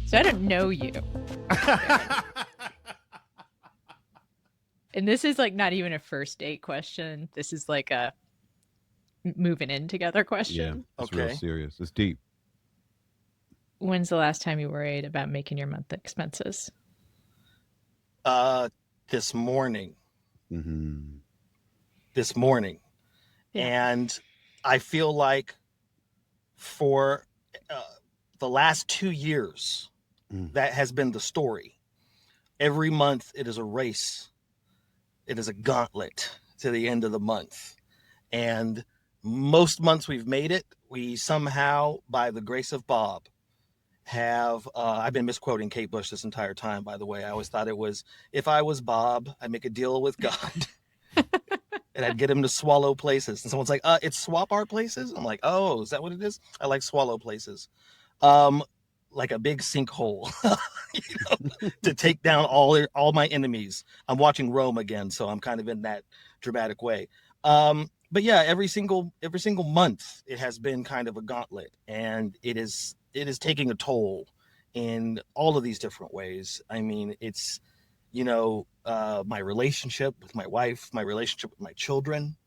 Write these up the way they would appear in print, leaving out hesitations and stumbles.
So I don't know you. And this is like not even a first date question. This is like a moving in together Yeah, question. it's real Okay. serious. It's deep. When's the last time you worried about making your monthly expenses? Uh, this morning, Hmm. this morning, Yeah. and I feel like for uh, the last 2 years, Mm. that has been the story. Every month, it is a race. It is a gauntlet to the end of the month, and most months we've made it. We somehow, by the grace of Bob, have I've been misquoting Kate Bush this entire time, by the way. I always thought it was, if I was Bob, I'd make a deal with God and I'd get him to swallow places. And someone's like, it's swap our places. I'm like, oh, is that what it is? I like swallow places. Um, like a big sinkhole, you know, to take down all my enemies. I'm watching Rome again, so I'm kind of in that dramatic way. But yeah, every single month it has been kind of a gauntlet, and it is taking a toll in all of these different ways. I mean, it's, my relationship with my wife, my relationship with my children.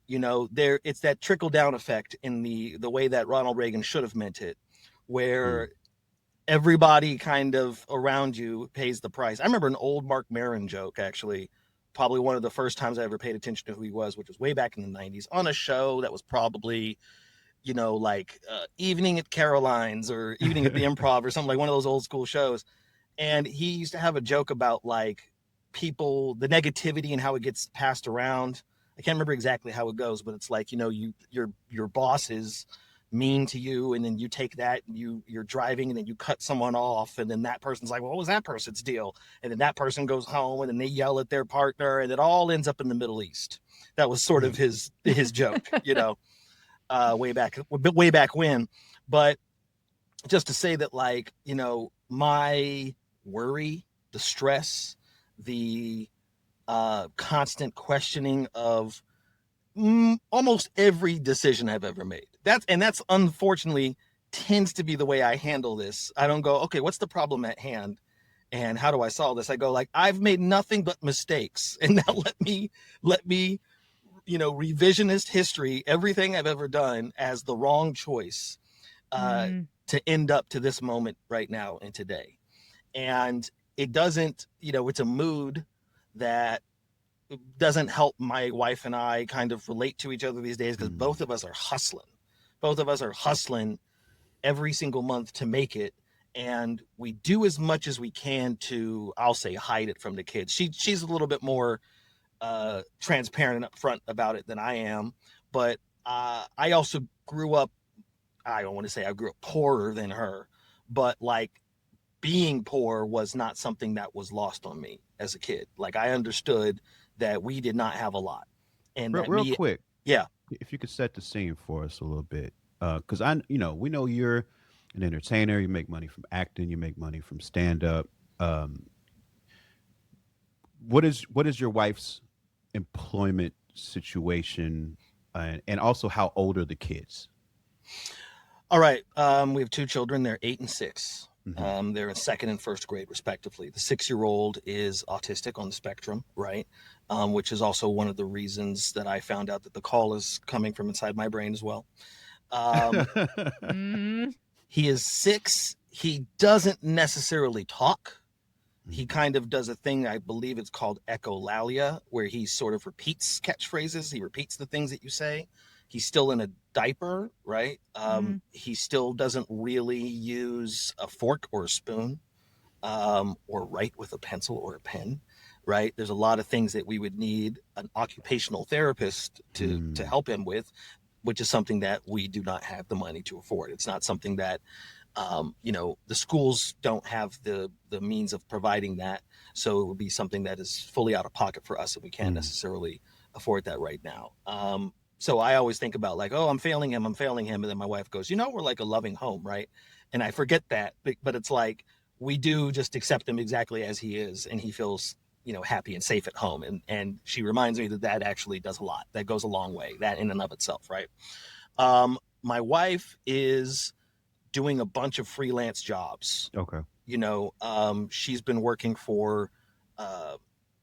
There, it's that trickle down effect in the way that Ronald Reagan should have meant it, Mm. where everybody kind of around you pays the price. I remember an old Mark Maron joke, actually, probably one of the first times I ever paid attention to who he was, which was way back in the 90s, on a show that was probably, like Evening at Caroline's or Evening at the Improv or something, like one of those old school shows. And he used to have a joke about like people, the negativity and how it gets passed around. I can't remember exactly how it goes, but it's like, your boss is mean to you, and then you take that and you're driving and then you cut someone off, and then that person's like, well, what was that person's deal? And then that person goes home and then they yell at their partner, and it all ends up in the Middle East. That was sort of his joke, way back when. But just to say that, like, my worry, the stress, the constant questioning of almost every decision I've ever made. That's unfortunately tends to be the way I handle this. I don't go, okay, what's the problem at hand? And how do I solve this? I go like, I've made nothing but mistakes. And now let me, revisionist history, everything I've ever done as the wrong choice, uh, Mm, to end up to this moment right now and today. And it doesn't, it's a mood that doesn't help my wife and I kind of relate to each other these days, because Mm. both of us are hustling. Both of us are hustling every single month to make it. And we do as much as we can to, I'll say, hide it from the kids. She's a little bit more transparent and upfront about it than I am. But I also grew up, I don't want to say I grew up poorer than her, but like being poor was not something that was lost on me as a kid. Like I understood that we did not have a lot, and Real, that real me, quick, yeah. if you could set the scene for us a little bit, because we know you're an entertainer. You make money from acting. You make money from stand up. Um, what is your wife's employment situation, and also how old are the kids? All right. We have two children. They're 8 and 6. Hmm. They're in second and first grade, respectively. The 6-year old is autistic on the spectrum, right? Which is also one of the reasons that I found out that the call is coming from inside my brain as well. Um, mm, he is 6. He doesn't necessarily talk. He kind of does a thing, I believe it's called echolalia, where he sort of repeats catchphrases. He repeats the things that you say. He's still in a diaper, right? mm, He still doesn't really use a fork or a spoon, or write with a pencil or a pen, right? There's a lot of things that we would need an occupational therapist to Mm. help him with, which is something that we do not have the money to afford. It's not something that, the schools don't have the means of providing that, so it would be something that is fully out of pocket for us, and we can't Mm. necessarily afford that right now. So I always think about like, oh, I'm failing him, and then my wife goes, we're like a loving home, right? And I forget that, but it's like we do just accept him exactly as he is, and he feels, happy and safe at home. And she reminds me that that actually does a lot. That goes a long way. That in and of itself, right? My wife is doing a bunch of freelance jobs. Okay. She's been working for uh,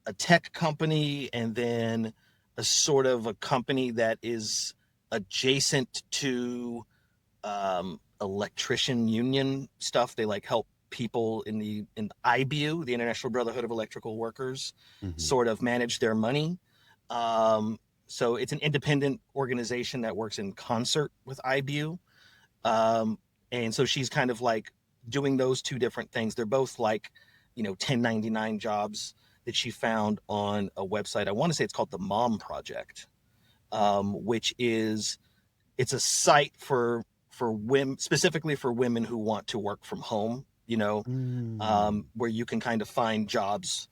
a tech company, and then a sort of a company that is adjacent to electrician union stuff. They like help people in IBU, the International Brotherhood of Electrical Workers, Hmm. sort of manage their money. So it's an independent organization that works in concert with IBU. Um, and so she's kind of like doing those two different things. They're both like, 1099 jobs that she found on a website. I want to say it's called the Mom Project, which is it's a site for women, specifically for women who want to work from home. Mm. Where you can kind of find jobs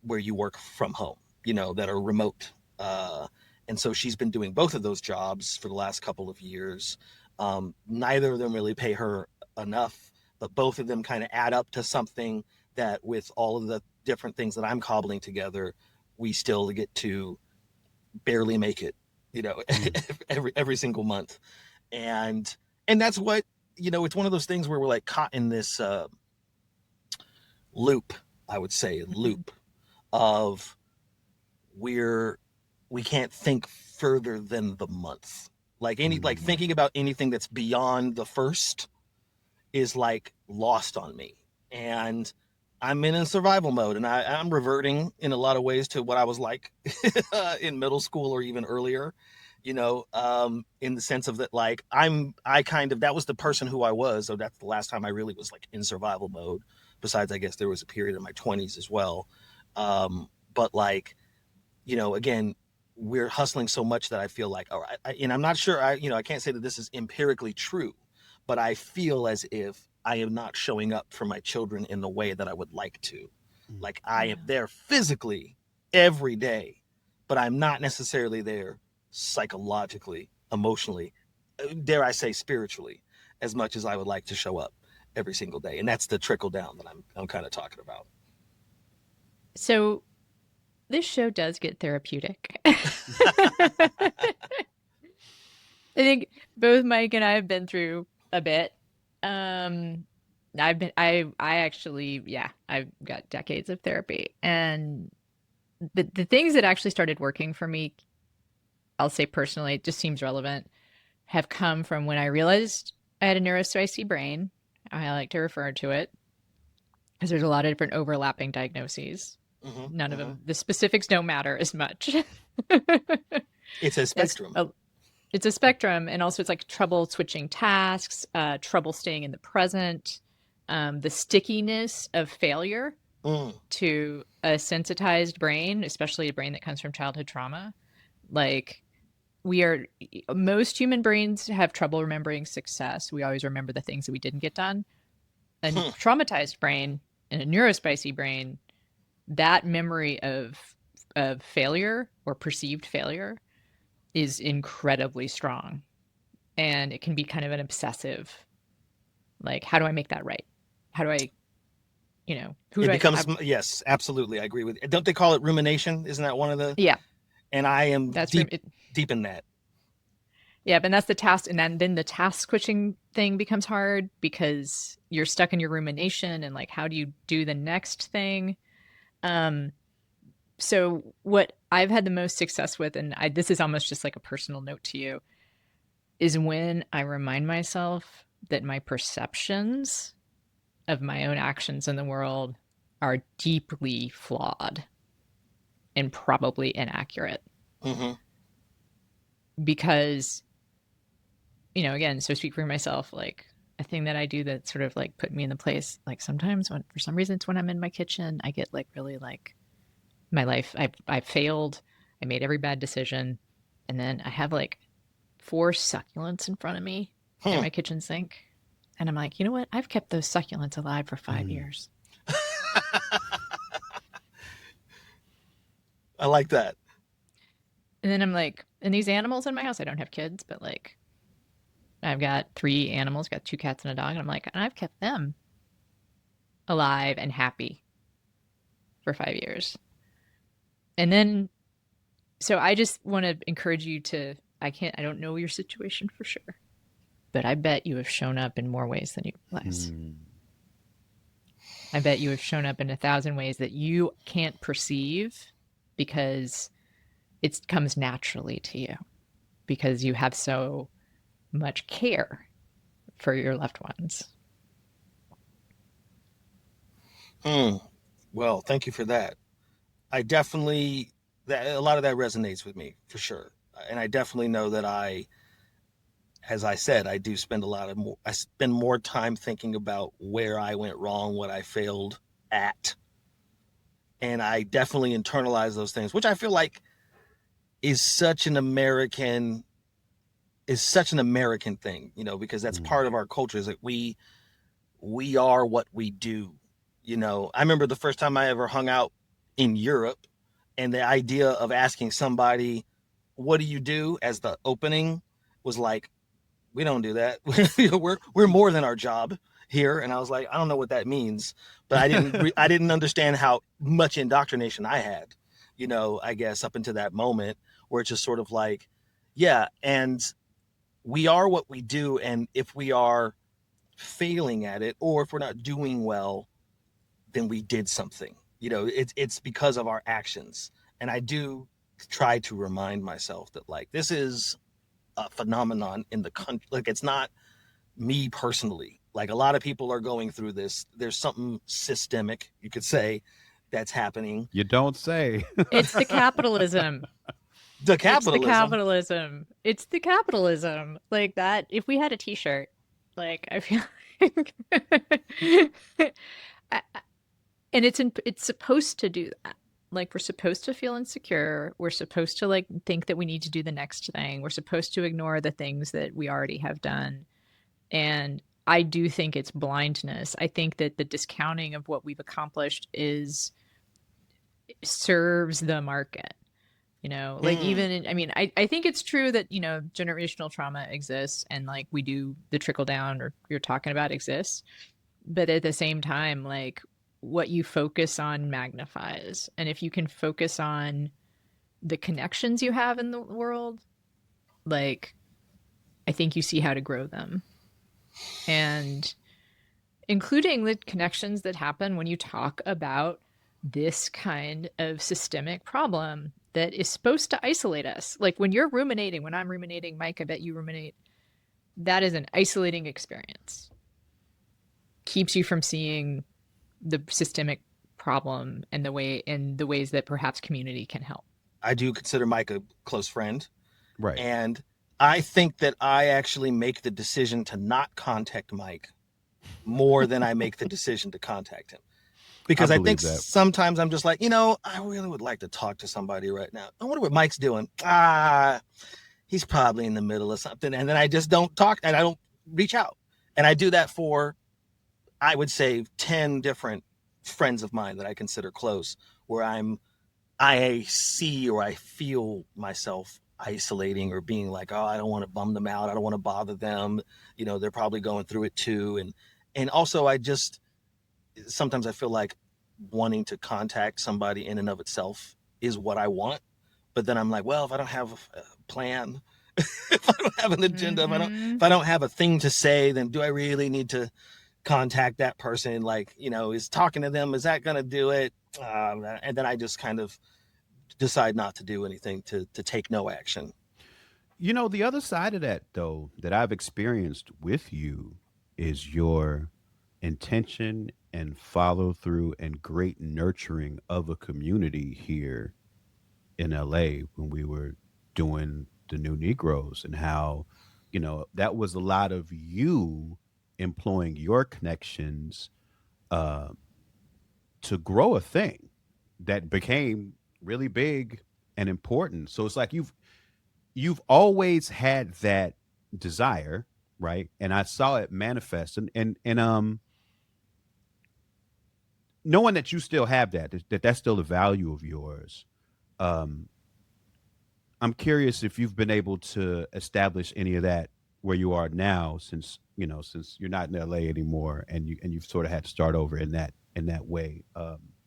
where you work from home, that are remote. Uh, and so she's been doing both of those jobs for the last couple of years. Neither of them really pay her enough, but both of them kind of add up to something that, with all of the different things that I'm cobbling together, we still get to barely make it, Mm. every single month. And that's what, it's one of those things where we're like caught in this loop, I would say, Mhm. loop of we're we can't think further than the month. Like Mm. thinking about anything that's beyond the first is like lost on me. And I'm in a survival mode, and I'm reverting in a lot of ways to what I was like in middle school or even earlier, in the sense of that, like, I kind of, that was the person who I was. So that's the last time I really was like in survival mode. Besides, I guess there was a period in my 20s as well. But like, again, we're hustling so much that I feel like, all right, and I'm not sure, I can't say that this is empirically true, but I feel as if I am not showing up for my children in the way that I would like to. Mm. Like, I am Yeah. there physically every day, but I'm not necessarily there psychologically, emotionally, dare I say spiritually, as much as I would like to show up every single day. And that's the trickle down that I'm kind of talking about. So this show does get therapeutic. I think both Mike and I have been through a bit. Um, I actually, yeah, I've got decades of therapy. And the things that actually started working for me, I'll say personally, it just seems relevant, have come from when I realized I had a neurospicy brain. I like to refer to it because there's a lot of different overlapping diagnoses. Hmm. None of Hmm. them, the specifics don't matter as much. It's a That's spectrum. a, it's a spectrum, and also it's like trouble switching tasks, trouble staying in the present, the stickiness of failure Mm. to a sensitized brain, especially a brain that comes from childhood trauma. Like, we are most human brains have trouble remembering success. We always remember the things that we didn't get done. A Hmm. traumatized brain and a neurospicy brain, that memory of failure or perceived failure is incredibly strong, and it can be kind of an obsessive, like, how do I make that right? How do I, who It do I becomes, have? yes, absolutely. I agree with you. Don't they call it rumination? Isn't that one of the, Yeah, and I am that's deep, it. deep in that. Yeah, but that's the task, and then the task switching thing becomes hard because you're stuck in your rumination, and like, how do you do the next thing? Um, so what I've had the most success with, and this is almost just like a personal note to you, is when I remind myself that my perceptions of my own actions in the world are deeply flawed and probably inaccurate. Hmm. Because, again, so speak for myself, like, a thing that I do that sort of like put me in the place, like, sometimes when for some reason it's when I'm in my kitchen, I get like really like my life, I failed, I made every bad decision, and then I have like four succulents in front of me at Hmm. my kitchen sink. And I'm like, you know what? I've kept those succulents alive for five Mm. years. I like that. And then I'm like, and these animals in my house, I don't have kids, but like, I've got three animals, got two cats and a dog. And I'm like, and I've kept them alive and happy for 5 years. And then, so I just want to encourage you to, I don't know your situation for sure, but I bet you have shown up in more ways than you realize. Hmm. I bet you have shown up in 1,000 ways that you can't perceive because it comes naturally to you because you have so much care for your loved ones. Hmm. Well, thank you for that. I definitely that a lot of that resonates with me for sure, and I definitely know that as I said, I do spend I spend more time thinking about where I went wrong, what I failed at, and I definitely internalize those things, which I feel like is such an American is such an American thing, because that's Hmm. part of our culture is that we are what we do. I remember the first time I ever hung out in Europe, and the idea of asking somebody, "What do you do?" as the opening was like, "We don't do that. we're more than our job here." And I was like, "I don't know what that means," but I didn't understand how much indoctrination I had. I guess up until that moment where it's just sort of like, yeah, and we are what we do, and if we are failing at it or if we're not doing well, then we did something. It's because of our actions. And I do try to remind myself that like this is a phenomenon in the country. Like it's not me personally. Like a lot of people are going through this. There's something systemic, you could say, that's happening. You don't say. It's the capitalism. The It's the capitalism. capitalism. It's the capitalism. Like that. If we had a T-shirt, like I feel like, I- and it's supposed to do that. Like we're supposed to feel insecure. We're supposed to like think that we need to do the next thing. We're supposed to ignore the things that we already have done. And I do think it's blindness. I think that the discounting of what we've accomplished is serves the market. Like Mm, even in, I mean, I think it's true that, generational trauma exists and like we do the trickle down or you're talking about exists. But at the same time, like what you focus on magnifies. And if you can focus on the connections you have in the world, like I think you see how to grow them. And including the connections that happen when you talk about this kind of systemic problem that is supposed to isolate us. Like when you're ruminating, when I'm ruminating, Mike, I bet you ruminate. That is an isolating experience. Keeps you from seeing the systemic problem and the ways that perhaps community can help. I do consider Mike a close friend. Right. And I think that I actually make the decision to not contact Mike more than I make the decision to contact him. I Because I think believe that. sometimes I'm just like, I really would like to talk to somebody right now. I wonder what Mike's doing. He's probably in the middle of something. And then I just don't talk and I don't reach out. And I do that for, I would say, 10 different friends of mine that I consider close, where I see or I feel myself isolating or being like, oh, I don't want to bum them out. I don't want to bother them. They're probably going through it too. And also I just sometimes I feel like wanting to contact somebody in and of itself is what I want. But then I'm like, well, if I don't have a plan, if I don't have an agenda, Mm-hmm. if I don't have a thing to say, then do I really need to contact that person? Like, is talking to them, is that going to do it? And then I just kind of decide not to do anything, to take no action. The other side of that, though, that I've experienced with you is your intention and follow through and great nurturing of a community here in LA when we were doing the new Negroes and how, that was a lot of you employing your connections uh, to grow a thing that became really big and important. So it's like you've always had that desire, right? And I saw it manifest, and knowing that you still have that's still a value of yours. Um, I'm curious if you've been able to establish any of that where you are now, since you're not in LA anymore, and you've sort of had to start over in that way,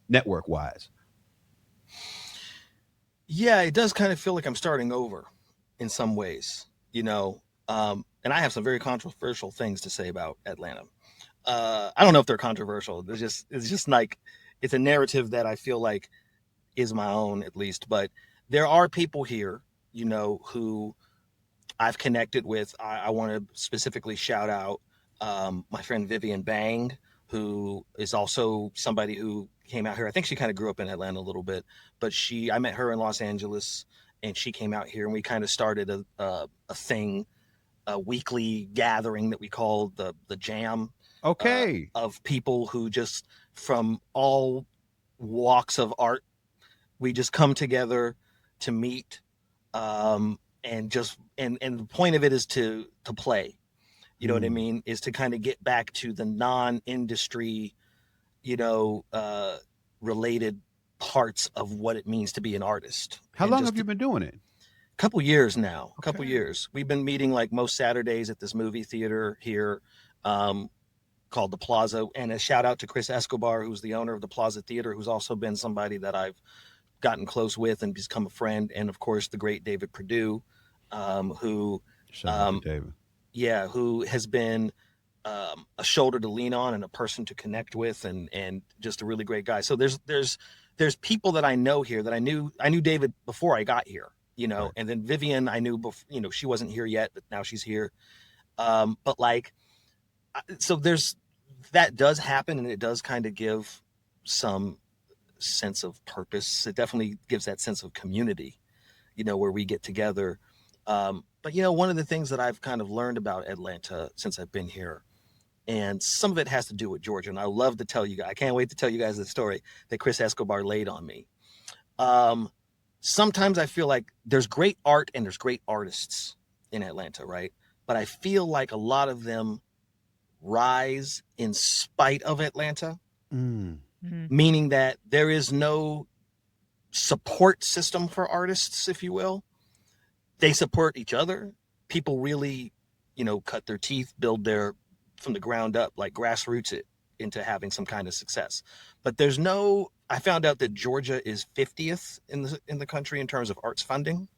network wise. Yeah, it does kind of feel like I'm starting over in some ways. And I have some very controversial things to say about Atlanta. I don't know if they're controversial. It's just like it's a narrative that I feel like is my own at least. But there are people here, who I've connected with. I want to specifically shout out my friend Vivian Bang, who is also somebody who came out here. I think she kind of grew up in Atlanta a little bit, but I met her in Los Angeles, and she came out here, and we kind of started a thing, a weekly gathering that we called the Jam, Okay. of people who just from all walks of art, we just come together to meet, and just and the point of it is to play. You know what I Hmm. mean? Is to kind of get back to the non-industry, you know, uh, related parts of what it means to be an artist, How and long just have you a been doing it? couple years now. A couple Okay. years. We've been meeting like most Saturdays at this movie theater here. Um, Called the Plaza. And a shout out to Chris Escobar, who's the owner of the Plaza Theater, who's also been somebody that I've gotten close with and become a friend. And of course, the great David Perdue, who, Shout out to um, David. yeah, who has been a shoulder to lean on and a person to connect with, and just a really great guy. So there's people that I know here that I knew David before I got here, Right. and then Vivian I knew before, she wasn't here yet, but now she's here. But like, so there's that does happen, and it does kind of give some sense of purpose. It definitely gives that sense of community, where we get together. But one of the things that I've kind of learned about Atlanta since I've been here, and some of it has to do with Georgia, and I love to tell you guys. I can't wait to tell you guys the story that Chris Escobar laid on me. Um, Sometimes I feel like there's great art and there's great artists in Atlanta, right? But I feel like a lot of them rise in spite of Atlanta, Mm. Mm-hmm. meaning that there is no support system for artists, if you will. They support each other. People really, cut their teeth, build their from the ground up, like grassroots it into having some kind of success. But there's no. I found out that Georgia is 50th in the country in terms of arts funding.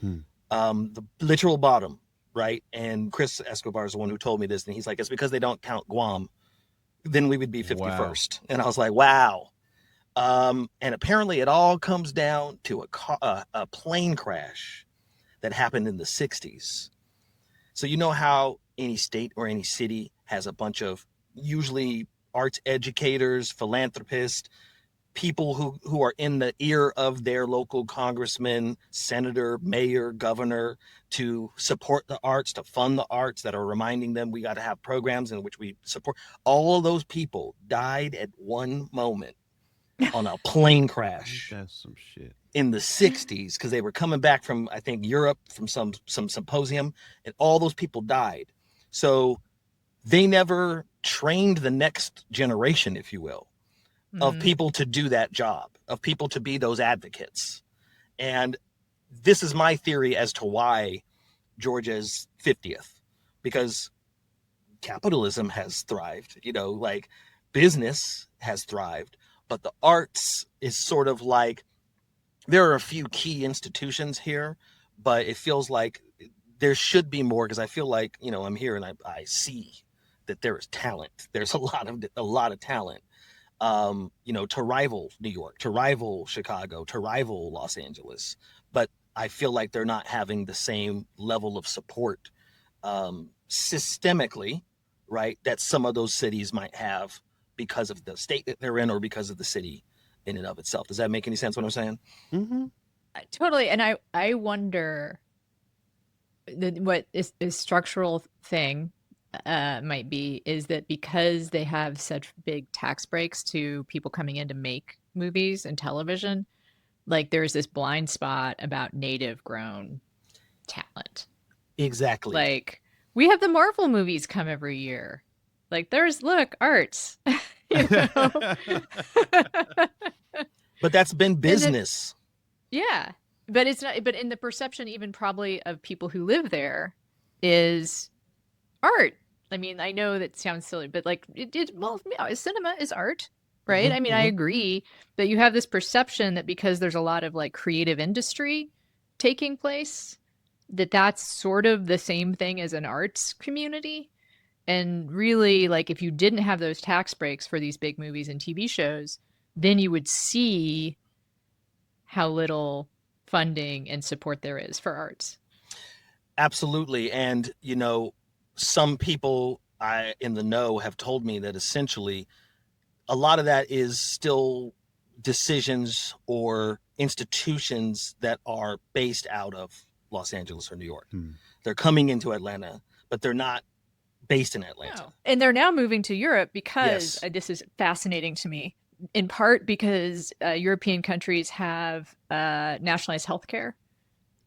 Hmm. The literal bottom, right? And Chris Escobar is the one who told me this, and he's like, it's because they don't count Guam. Then we would be Wow. 51st. And I was like, wow. And apparently, it all comes down to a plane crash that happened in the 60s. So, you know how any state or any city has a bunch of usually arts educators, philanthropists, people who are in the ear of their local congressman, senator, mayor, governor to support the arts, to fund the arts, that are reminding them we got to have programs in which we support. All of those people died at one moment on a plane Ain't crash that some shit? in the 60s because they were coming back from, I think, Europe, from some symposium, and all those people died. So they never trained the next generation, if you will, of Mm-hmm. people to do that job, of people to be those advocates. And this is my theory as to why Georgia's 50th, because capitalism has thrived, like business has thrived, but the arts is sort of like, there are a few key institutions here, but it feels like there should be more, because I feel like, I'm here and I see that there is talent. There's a lot of talent, to rival New York, to rival Chicago, to rival Los Angeles. But I feel like they're not having the same level of support, systemically, right, that some of those cities might have because of the state that they're in, or because of the city in and of itself. Does that make any sense what I'm saying? Mm-hmm. Totally. And I wonder what is structural thing might be is that because they have such big tax breaks to people coming in to make movies and television, like there's this blind spot about native grown talent. Exactly. Like we have the Marvel movies come every year. Like there's look, arts, you know. But that's been And it business. yeah. But it's not but in the perception even probably of people who live there is art. I mean, I know that sounds silly, but like well, yeah, cinema is art, right? Hmm, I mean, I hmm. agree that you have this perception that because there's a lot of like creative industry taking place, that's sort of the same thing as an arts community. And really, like, if you didn't have those tax breaks for these big movies and TV shows, then you would see how little funding and support there is for arts. Absolutely. And, some people in the know have told me that essentially a lot of that is still decisions or institutions that are based out of Los Angeles or New York. Hmm. They're coming into Atlanta, but they're not based in Atlanta. No. And they're now moving to Europe because Yes. this is fascinating to me, in part because European countries have nationalized healthcare.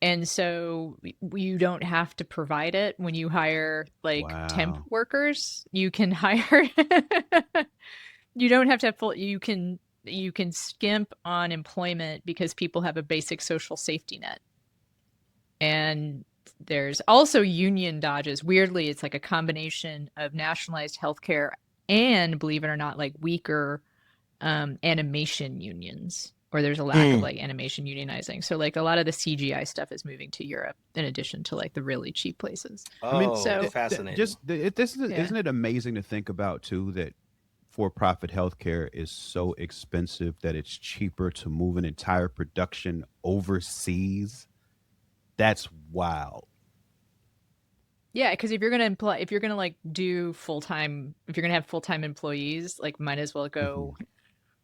And so you don't have to provide it when you hire like temp Wow. workers. You can hire you don't have to have full you can skimp on employment because people have a basic social safety net. And there's also union dodges. Weirdly, it's like a combination of nationalized healthcare and, believe it or not, like weaker animation unions, or there's a lack of Mm. like animation unionizing. So like a lot of the CGI stuff is moving to Europe in addition to like the really cheap places. I mean, Oh, So fascinating. yeah. isn't it amazing to think about too that for-profit healthcare is so expensive that it's cheaper to move an entire production overseas? That's wild. Yeah, because if you're gonna employ, if you're gonna like do full time, if you're gonna have full time employees, like might as well Mhm. go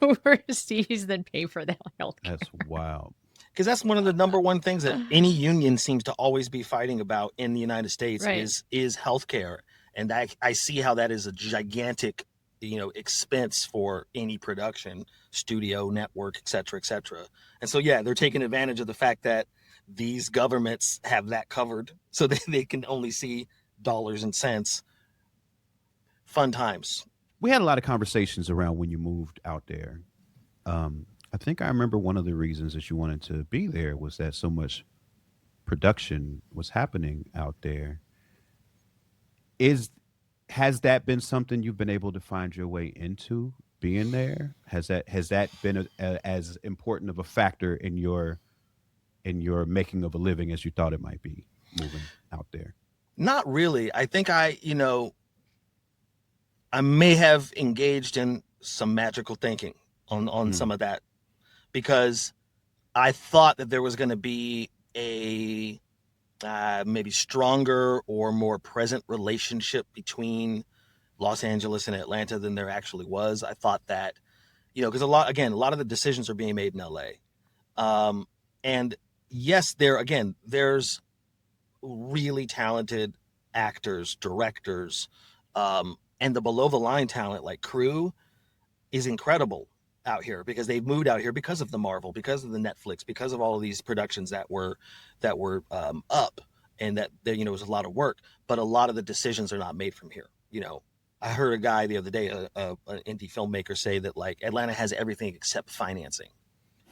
overseas than pay for the healthcare. That's wild. Because that's one of the number one things that any union seems to always be fighting about in the United States Right. is healthcare, and I see how that is a gigantic, expense for any production studio, network, et cetera, et cetera. And so yeah, they're taking advantage of the fact that these governments have that covered, so they can only see dollars and cents. Fun times. We had a lot of conversations around when you moved out there. I think I remember one of the reasons that you wanted to be there was that so much production was happening out there. Is has that been something you've been able to find your way into being there? Has that been as important of a factor in your making of a living as you thought it might be moving out there? Not really. I think I may have engaged in some magical thinking on Hmm. some of that because I thought that there was going to be a maybe stronger or more present relationship between Los Angeles and Atlanta than there actually was. I thought that, because a lot of the decisions are being made in LA. And yes, there's really talented actors, directors, and the below the line talent like crew is incredible out here because they've moved out here because of the Marvel, because of the Netflix, because of all of these productions that were up, and that there was a lot of work, but a lot of the decisions are not made from here. I heard a guy the other day, an indie filmmaker, say that like Atlanta has everything except financing.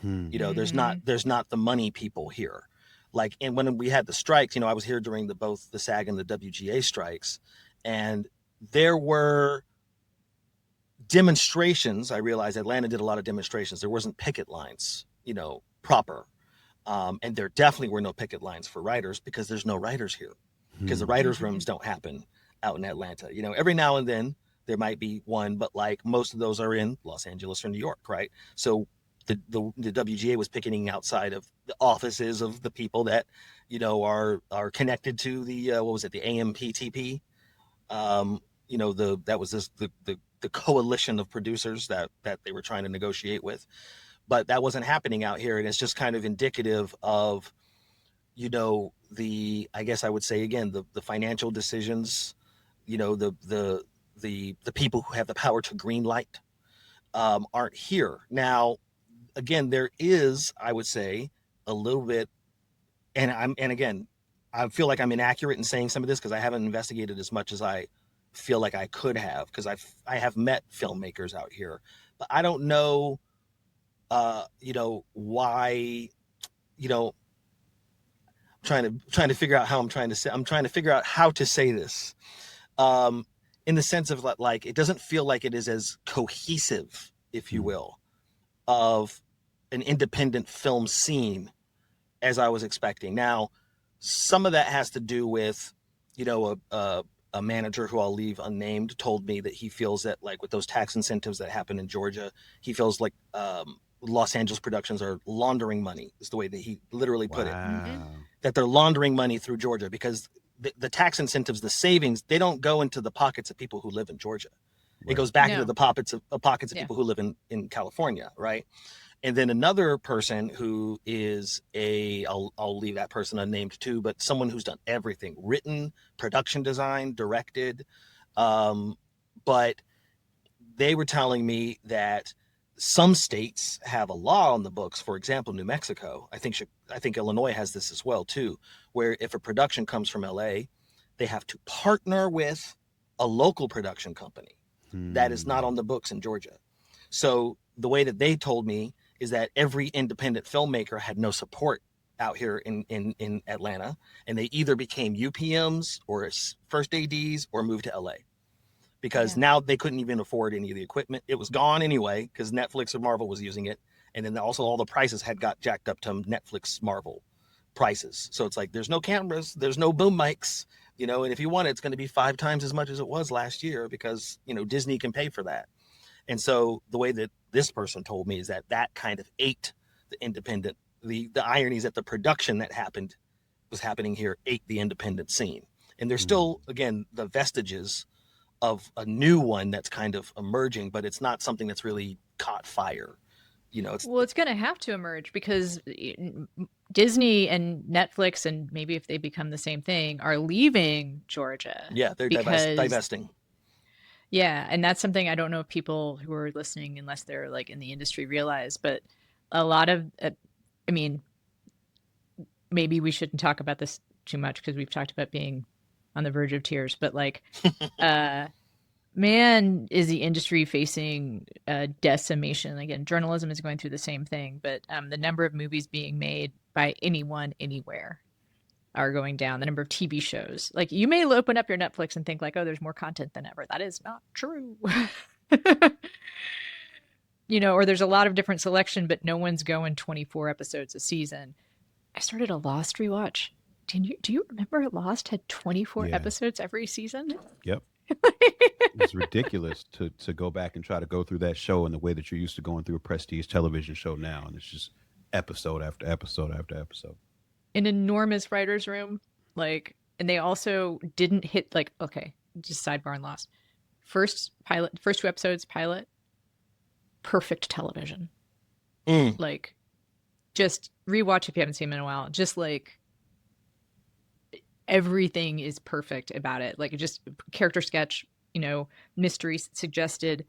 Hmm. Mm-hmm. There's not the money people here. Like, and when we had the strikes, I was here during both the SAG and the WGA strikes, and there were demonstrations. I realized Atlanta did a lot of demonstrations. There wasn't picket lines, proper. And there definitely were no picket lines for writers because there's no writers here because the Hmm. writers' Mm-hmm. rooms don't happen out in Atlanta. Every now and then there might be one, but like most of those are in Los Angeles or New York, right? So the WGA was picketing outside of the offices of the people that are connected to the what was it, the AMPTP. That was the coalition of producers that they were trying to negotiate with, but that wasn't happening out here, and it's just kind of indicative of the, I guess I would say again, the financial decisions, the people who have the power to green light aren't here now. Again, there is, I would say, a little bit, and again, I feel like I'm inaccurate in saying some of this because I haven't investigated as much as I feel like I could have, because I have met filmmakers out here, but I don't know, why, you know, trying to figure out how I'm trying to figure out how to say this, um, in the sense of like it doesn't feel like it is as cohesive, if you Hmm. will, of an independent film scene as I was expecting. Now, Some of that has to do with, you know, a manager who I'll leave unnamed told me that he feels that, like, with those tax incentives that happen in Georgia, he feels like Los Angeles productions are laundering money, is the way that he literally put it. Mm-hmm. Wow. That they're laundering money through Georgia because the tax incentives, the savings, they don't go into the pockets of people who live in Georgia. It Right. goes back into No. the pockets of Yeah. people who live in California, right? And then another person who is I'll leave that person unnamed too, but someone who's done everything: written, production design, directed. Um, but they were telling me that some states have a law on the books. For example, New Mexico. I think Illinois has this as well too, where if a production comes from LA, they have to partner with a local production company that is not Hmm. on the books in Georgia. So the way that they told me is that every independent filmmaker had no support out here in Atlanta, and they either became UPMs or first ADs or moved to LA because Yeah. now they couldn't even afford any of the equipment. It was gone anyway because Netflix or Marvel was using it, and then also all the prices had got jacked up to Netflix Marvel prices. So it's like there's no cameras, there's no boom mics, and if you want it, it's going to be 5 times as much as it was last year because Disney can pay for that. And so the way that this person told me is that that kind of ate the independent. The irony is that the production that happened was happening here ate the independent scene, and there's Hmm. still again the vestiges of a new one that's kind of emerging, but it's not something that's really caught fire. It's Well, it's going to have to emerge because Disney and Netflix, and maybe if they become the same thing, are leaving Georgia yeah, they're because, divesting. yeah, and that's something I don't know if people who are listening, unless they're like in the industry, realize, but a lot of, I mean, maybe we shouldn't talk about this too much because we've talked about being on the verge of tears, but like, uh, man, is the industry facing decimation. Again, journalism is going through the same thing, but the number of movies being made by anyone, anywhere are going down. The number of TV shows. Like, you may open up your Netflix and think like, oh, there's more content than ever. That is not true. Or there's a lot of different selection, but no one's going 24 episodes a season. I started a Lost rewatch. Do you remember Lost had 24 Yeah. episode every season? Yep. It's ridiculous to go back and try to go through that show in the way that you're used to going through a prestige television show now, and it's just episode after episode after episode. An enormous writer's room. Like, and they also didn't hit, like, okay, just sidebar and Lost. First 2 episodes, pilot, perfect television. Mm. Like, just rewatch if you haven't seen them in a while. Just like everything is perfect about it. Like, just character sketch, mystery suggested,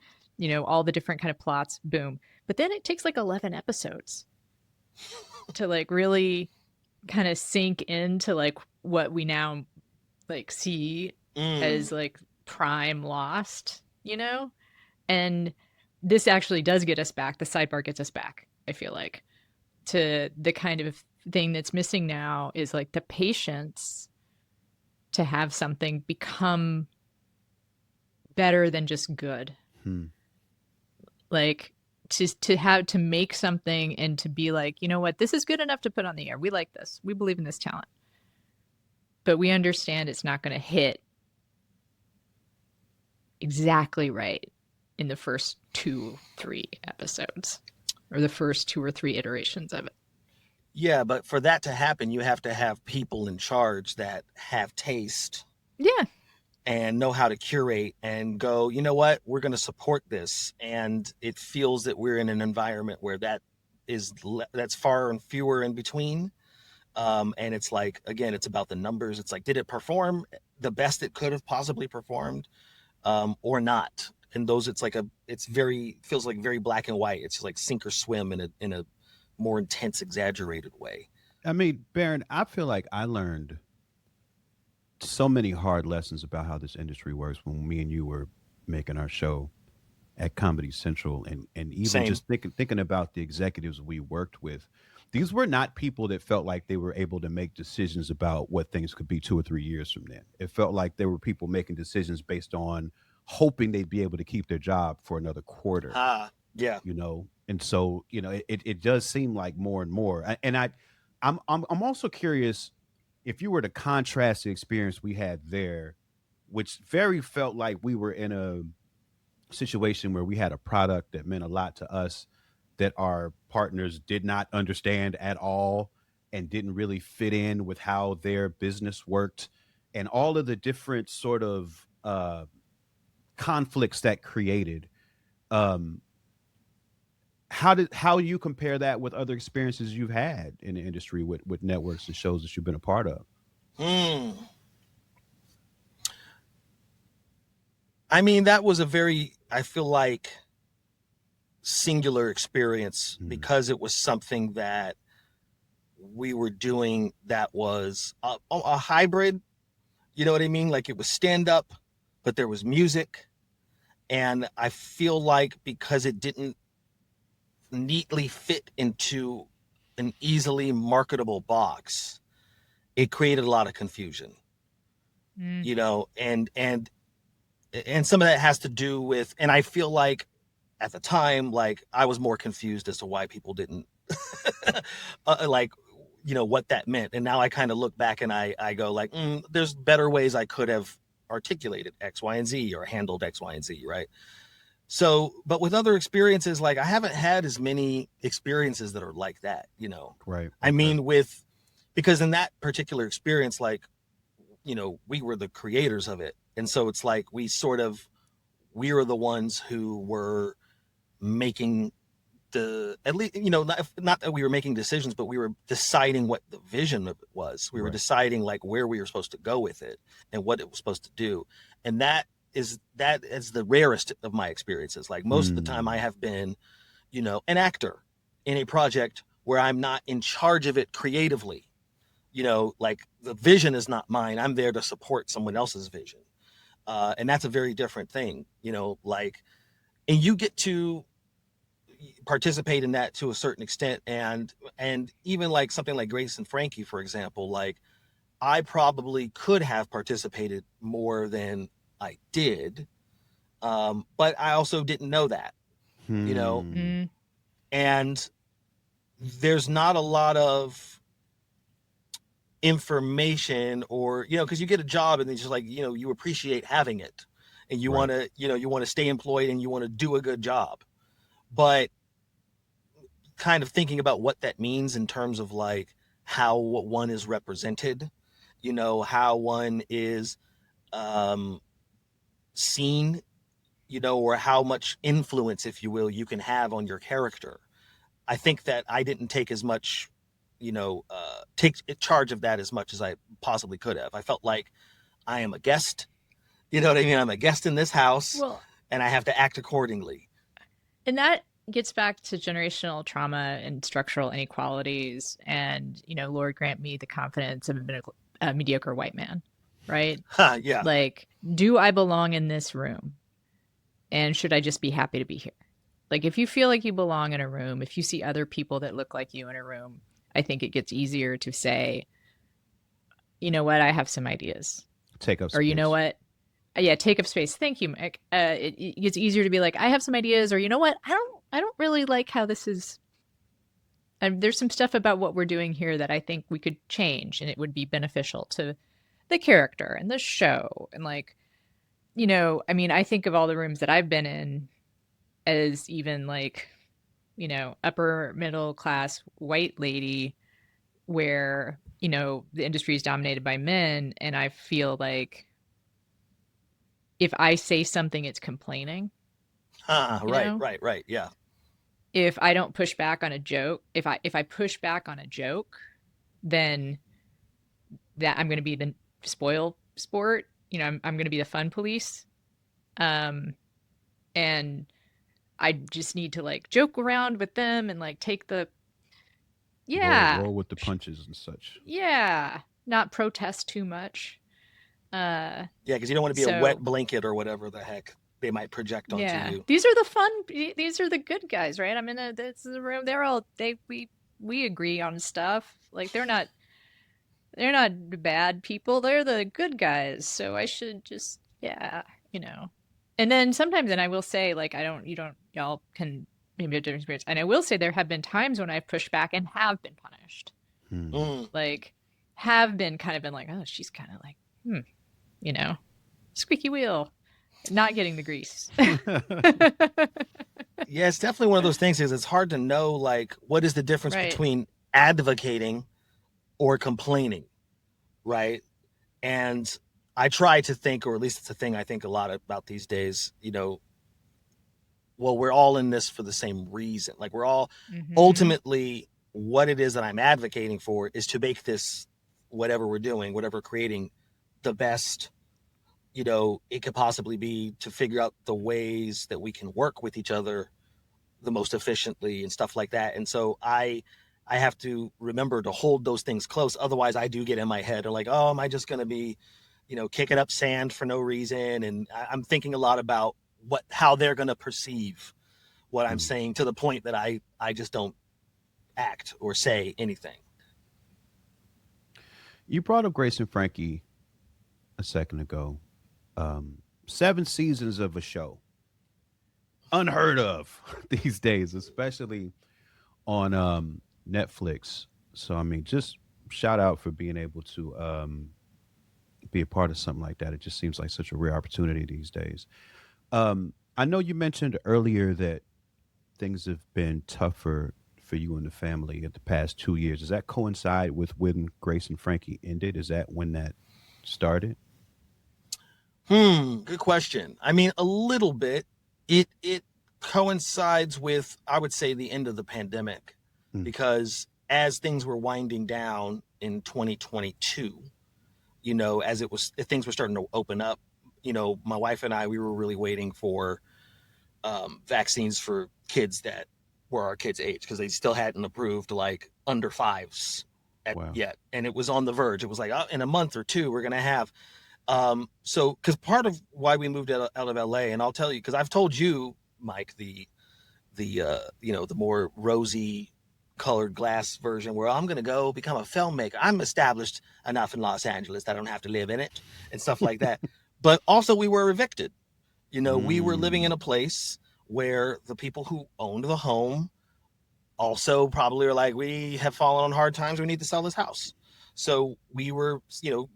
all the different kind of plots, boom. But then it takes like 11 episodes to like really kind of sink into like what we now like see Mm. as like prime Lost. And this actually does get us back. The sidebar gets us back, I feel like, to the kind of thing that's missing now is like the patience to have something become better than just good. Hmm. Like, to have to make something and to be like, you know what, this is good enough to put on the air. We like this. We believe in this talent. But we understand it's not going to hit exactly right in the first 2, 3 episodes or the first 2 or 3 iterations of it. Yeah, but for that to happen, you have to have people in charge that have taste Yeah. and know how to curate and go, you know what, we're going to support this. And it feels that we're in an environment where that's far and fewer in between. And it's like, again, it's about the numbers. It's like, did it perform the best it could have possibly performed, or not? And those, feels like very black and white. It's just like sink or swim in a more intense, exaggerated way. I mean, Baron, I feel like I learned so many hard lessons about how this industry works when me and you were making our show at Comedy Central, and even Same. just thinking about the executives we worked with. These were not people that felt like they were able to make decisions about what things could be 2 or 3 years from then. It felt like there were people making decisions based on hoping they'd be able to keep their job for another quarter, Yeah. and so it does seem like more and more. And I'm also curious if you were to contrast the experience we had there, which very felt like we were in a situation where we had a product that meant a lot to us that our partners did not understand at all and didn't really fit in with how their business worked, and all of the different sort of conflicts that created. Um, how you compare that with other experiences you've had in the industry with networks and shows that you've been a part of? Mm. I mean, that was a very, I feel like, singular experience Mm, because it was something that we were doing that was a hybrid. You know what I mean? Like it was stand up, but there was music. And I feel like because it didn't neatly fit into an easily marketable box, it created a lot of confusion, Mm. you know, and some of that has to do with, and I feel like at the time, like I was more confused as to why people didn't like, you know, what that meant. And now I kind of look back and I go like, there's better ways I could have articulated X, Y, and Z or handled X, Y, and Z, right? So, but with other experiences, like I haven't had as many experiences that are like that, you know. right. I Okay. mean, because in that particular experience, like, you know, we were the creators of it. And so it's like we were the ones who were making at least, you know, not that we were making decisions, but we were deciding what the vision of it was. We were Right. deciding like where we were supposed to go with it and what it was supposed to do. And that is the rarest of my experiences. Like most of the time I Mm, have been, you know, an actor in a project where I'm not in charge of it creatively. You know, like the vision is not mine. I'm there to support someone else's vision. And that's a very different thing, you know, like, and you get to participate in that to a certain extent. And even like something like Grace and Frankie, for example, like I probably could have participated more than I did. But I also didn't know that, you know, hmm. Mm. and there's not a lot of information or, you know, because you get a job and it's just like, you know, you appreciate having it and you want Right. to, you know, you want to stay employed and you want to do a good job. But kind of thinking about what that means in terms of like how one is represented, you know, how one is um, seen, you know, or how much influence, if you will, you can have on your character. I think that I didn't take as much, you know, take charge of that as much as I possibly could have. I felt like I am a guest, you know what I mean? I'm a guest in this house Well, and I have to act accordingly. and that gets back to generational trauma and structural inequalities. And, Lord grant me the confidence of a mediocre white man, right? Huh, yeah. Like, do I belong in this room? And should I just be happy to be here? Like, if you feel like you belong in a room, if you see other people that look like you in a room, I think it gets easier to say, you know what, I have some ideas. Take up Or, you know space. what, yeah, take up space. Thank you, Mike. It gets easier to be like, I have some ideas, or you know what, I don't really like how this is. And there's some stuff about what we're doing here that I think we could change, and it would be beneficial to the character and the show. And like, I mean, I think of all the rooms that I've been in as even like, upper middle class white lady where, the industry is dominated by men. And I feel like if I say something, it's complaining, Huh, you right, know? right, right. Yeah. If I don't push back on a joke, if I push back on a joke, then that I'm going to be the spoil sport. I'm going to be the fun police. Um, and I just need to like joke around with them and like take the yeah, Roll with the punches and such. yeah, not protest too much. Uh, Yeah, because you don't want to be a wet so blanket or whatever the heck they might project onto yeah, you. these are the fun. These are the good guys, right? I'm in a this is a room. They're all we agree on stuff. Like they're not bad people. They're the good guys. So I should just, yeah, you know. And then sometimes, and I will say, like, y'all can maybe have different experience. And I will say there have been times when I've pushed back and have been punished. Hmm. Mm, Like, have been kind of been like, oh, she's kind of like, you know, squeaky wheel, not getting the grease. Yeah, it's definitely one of those things is it's hard to know like what is the difference Right. between advocating or complaining, right? And I try to think, or at least it's a thing I think a lot about these days, well, we're all in this for the same reason. Like we're all Mm-hmm. ultimately what it is that I'm advocating for is to make this whatever we're doing, whatever we're creating, the best it could possibly be to figure out the ways that we can work with each other the most efficiently and stuff like that. And so I have to remember to hold those things close. Otherwise I do get in my head and like, oh, am I just going to be, kicking up sand for no reason? And I'm thinking a lot about how they're going to perceive what I'm Mm. saying to the point that I just don't act or say anything. You brought up Grace and Frankie a second ago. 7 seasons of a show, unheard of these days, especially on Netflix. So I mean, just shout out for being able to be a part of something like that. It just seems like such a rare opportunity these days. I know you mentioned earlier that things have been tougher for you and the family in the past 2 years. Does that coincide with when Grace and Frankie ended? Is that when that started? Good question. I mean, a little bit. It coincides with I would say the end of the pandemic Mm. because as things were winding down in 2022, as things were starting to open up, my wife and I we were really waiting for vaccines for kids that were our kids' age because they still hadn't approved like under fives Wow. yet, and it was on the verge. It was like in a month or two we're gonna have so because part of why we moved out of LA, and I'll tell you because I've told you, Mike, the more rosy colored glass version where I'm gonna go become a filmmaker. I'm established enough in Los Angeles that I don't have to live in it and stuff like that. But also we were evicted. We were living in Mm. a place where the people who owned the home also probably are like, we have fallen on hard times. We need to sell this house. So we were,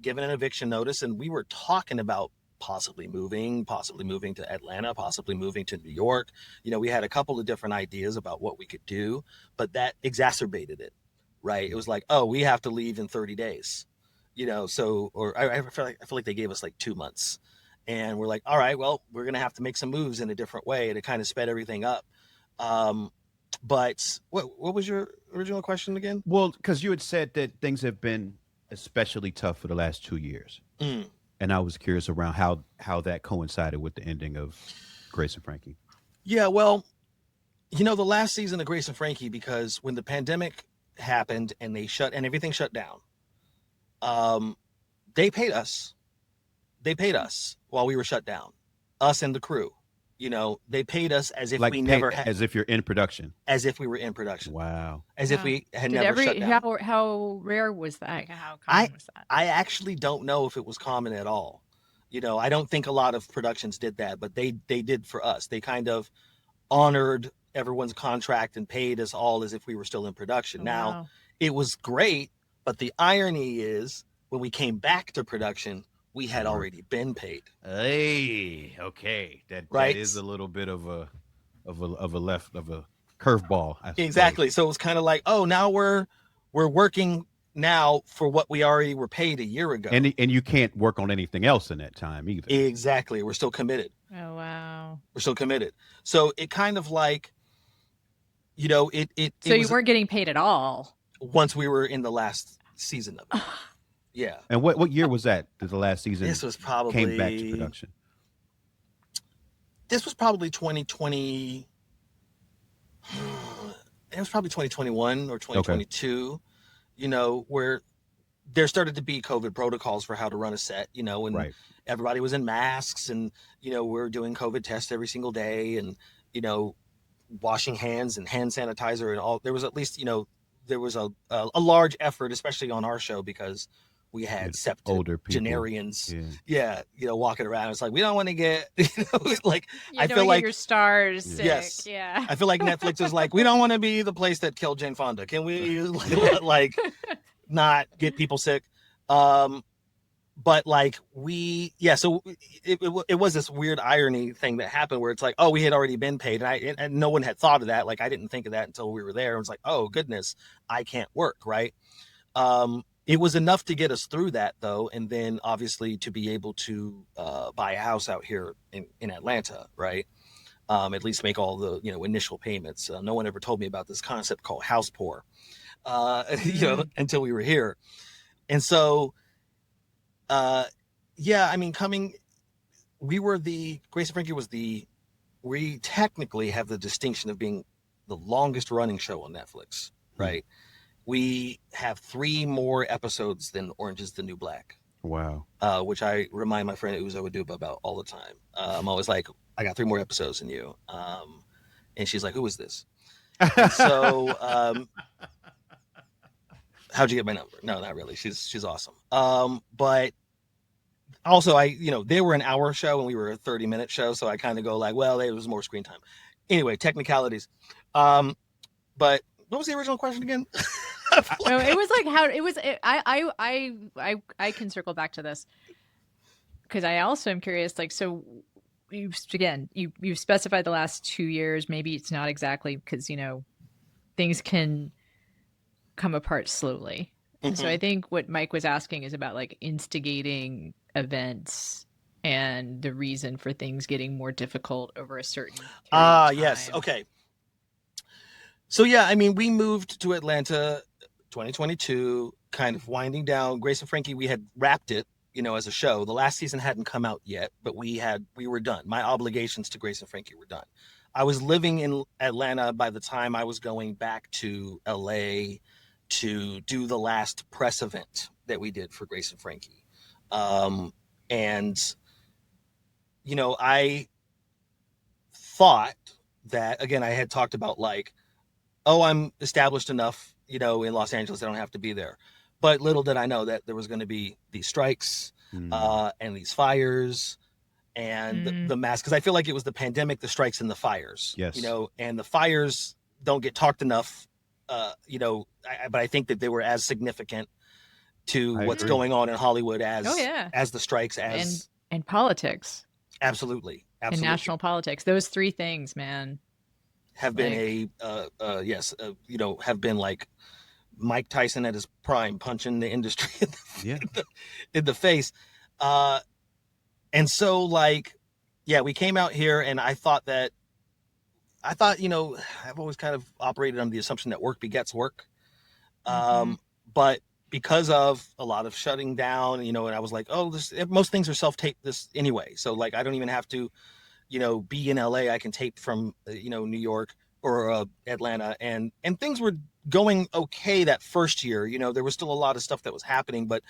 given an eviction notice and we were talking about possibly moving to Atlanta, possibly moving to New York. We had a couple of different ideas about what we could do, but that exacerbated it, right? It was like, oh, we have to leave in 30 days, so, or I feel like they gave us like 2 months and we're like, all right, well, we're going to have to make some moves in a different way to kind of sped everything up. Um, but what was your original question again? Well, because you had said that things have been especially tough for the last 2 years, Mm. and I was curious around how that coincided with the ending of Grace and Frankie. Yeah, well, the last season of Grace and Frankie, because when the pandemic happened and everything shut down, um, they paid us. They paid us while we were shut down, us and the crew. They paid us as if we Like paid never had, as if you're in production. as if we were in production, Wow. as if Wow. we had Did never shut every down. how rare was that? How I common was that? I actually don't know if it was common at all. I don't think a lot of productions did that, but they did for us. They kind of honored everyone's contract and paid us all as if we were still in production. Oh Now, wow. it was great, but the irony is when we came back to production, we You had weren't. already been paid, Hey, okay. That right? is a little bit of a left of a curveball, I suppose. Exactly. So it was kind of like, oh, now we're working now for what we already were paid a year ago. And you can't work on anything else in that time either. Exactly. We're still committed. Oh wow. We're still committed. So it kind of like, it So you was weren't getting paid at all. once we were in the last season of it. Yeah. And what year was that the last This season was came back to probably production? this was probably 2020. It was probably 2021 or Okay. 2022, where there started to be COVID protocols for how to run a set, and Right. everybody was in masks and, we're doing COVID tests every single day and, you know, washing hands and hand sanitizer and all. There was at least, there was a large effort, especially on our show, because we had With older people. septuagenarians, Yeah. yeah, walking around. It's like, we don't want to get, like, You I don't feel want to get like, your stars Yeah. sick. yes, Yeah. I feel like Netflix is like, we don't want to be the place that killed Jane Fonda. Can we like not get people sick? Um, but like so it was this weird irony thing that happened where it's like, oh, we had already been paid, and no one had thought of that. Like I didn't think of that until we were there. It was like, oh goodness, I can't work, right? It was enough to get us through that though, and then obviously to be able to buy a house out here in Atlanta, right? At least make all the initial payments. No one ever told me about this concept called house poor, Mm. until we were here, and so uh, yeah, I mean, we were Grace and Frankie was we technically have the distinction of being the longest running show on Netflix, Hmm. right? We have 3 more episodes than Orange is the New Black, Wow. which I remind my friend Uzo Aduba about all the time. I'm always like, I got 3 more episodes than you. And she's like, who is this? And so, how'd you get my number? No, not really. She's awesome. But also, they were an hour show and we were a 30-minute show. So I kind of go like, well, there was more screen time. Anyway, technicalities. Um, but what was the original question again? No, it was like how it was. I can circle back to this because I also am curious. Like, so you've specified the last 2 years. Maybe it's not exactly because things can come apart slowly. And so Mm-hmm. I think what Mike was asking is about like instigating events and the reason for things getting more difficult over a certain period of Yes. time. Okay. So yeah, I mean, we moved to Atlanta 2022, kind of winding down. Grace and Frankie, we had wrapped it, as a show. The last season hadn't come out yet, but we were done. My obligations to Grace and Frankie were done. I was living in Atlanta by the time I was going back to LA to do the last press event that we did for Grace and Frankie. Um, and I thought that again, I had talked about like, oh, I'm established enough, in Los Angeles, I don't have to be there. But little did I know that there was going to be these strikes, Hmm. and these fires and Mm, the mass. Because I feel like it was the pandemic, the strikes, and the fires, Yes, and the fires don't get talked enough, but I think that they were as significant to I what's mm. agree. going on in Hollywood Oh yeah, as the strikes, and as and politics absolutely, and absolutely national politics. Those three things, man. have been Like, yes, have been like Mike Tyson at his prime, punching the industry Yeah. in the, in the face. Uh, and so, like, yeah, we came out here, and I thought, I've always kind of operated on the assumption that work begets work. mm-hmm, But because of a lot of shutting down, and I was like, oh, most things are self tape this anyway. So, like, I don't even have to, be in LA. I can tape from, New York or Atlanta, and things were going okay that first year. There was still a lot of stuff that was happening, but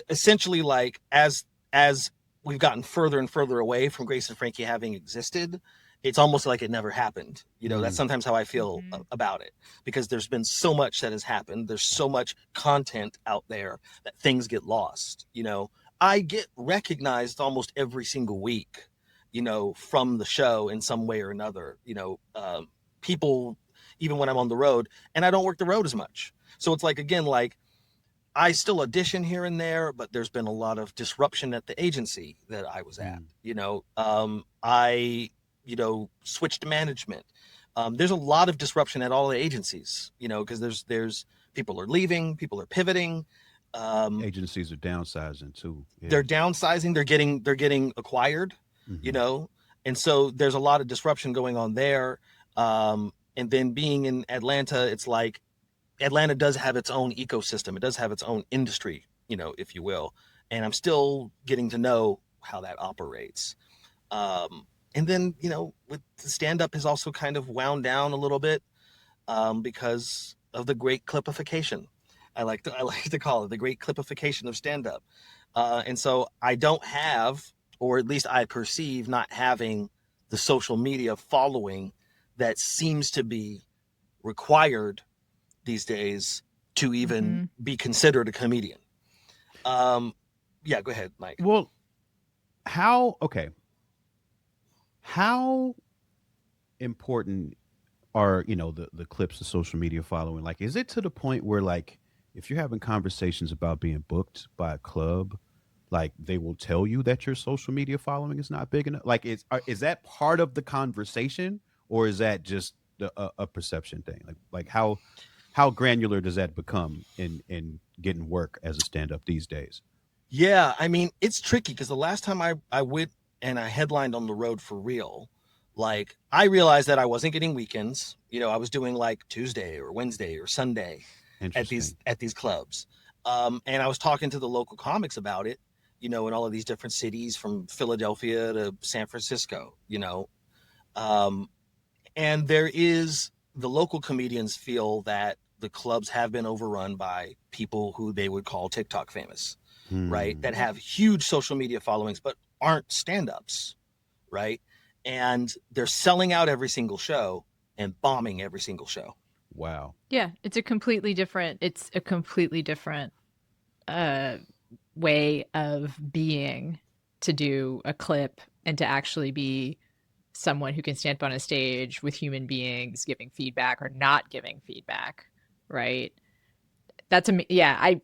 essentially, like as we've gotten further and further away from Grace and Frankie having existed, it's almost like it never happened. That's Mm. sometimes how I feel mm-hmm. about it, because there's been so much that has happened. There's so much content out there that things get lost. I get recognized almost every single week, from the show in some way or another. People, even when I'm on the road, and I don't work the road as much. So it's like, again, like I still audition here and there, but there's been a lot of disruption at the agency that I was at. Mm. I switched management. There's a lot of disruption at all the agencies. Because there's people are leaving, people are pivoting. Um, Agencies are downsizing too. Yeah. they're downsizing. They're getting acquired. You Hmm. know, and so there's a lot of disruption going on there. And then being in Atlanta, it's like Atlanta does have its own ecosystem. It does have its own industry, if you will. And I'm still getting to know how that operates. And then, with the stand up has also kind of wound down a little bit, because of the great clipification. I like to call it the great clipification of stand up. And so I don't have, or at least I perceive not having, the social media following that seems to be required these days to even Mm-hmm. be considered a comedian. Um, yeah, go ahead, Mike. Well, okay, how important are the clips of social media following? Like, is it to the point where like if you're having conversations about being booked by a club, like they will tell you that your social media following is not big enough. Like, is that part of the conversation, or is that just a perception thing? Like how granular does that become in getting work as a stand up these days? Yeah, I mean, it's tricky because the last time I went and I headlined on the road for real, like I realized that I wasn't getting weekends. I was doing like Tuesday or Wednesday or Sunday at these Interesting. at these clubs. And I was talking to the local comics about it, in all of these different cities from Philadelphia to San Francisco, Um, and the local comedians feel that the clubs have been overrun by people who they would call TikTok famous, right? Hmm. That have huge social media followings but aren't stand-ups, right? And they're selling out every single show and bombing every single show. Wow. Yeah, it's a completely different uh way of being to do a clip and to actually be someone who can stand up on a stage with human beings giving feedback or not giving feedback, right? Yeah, I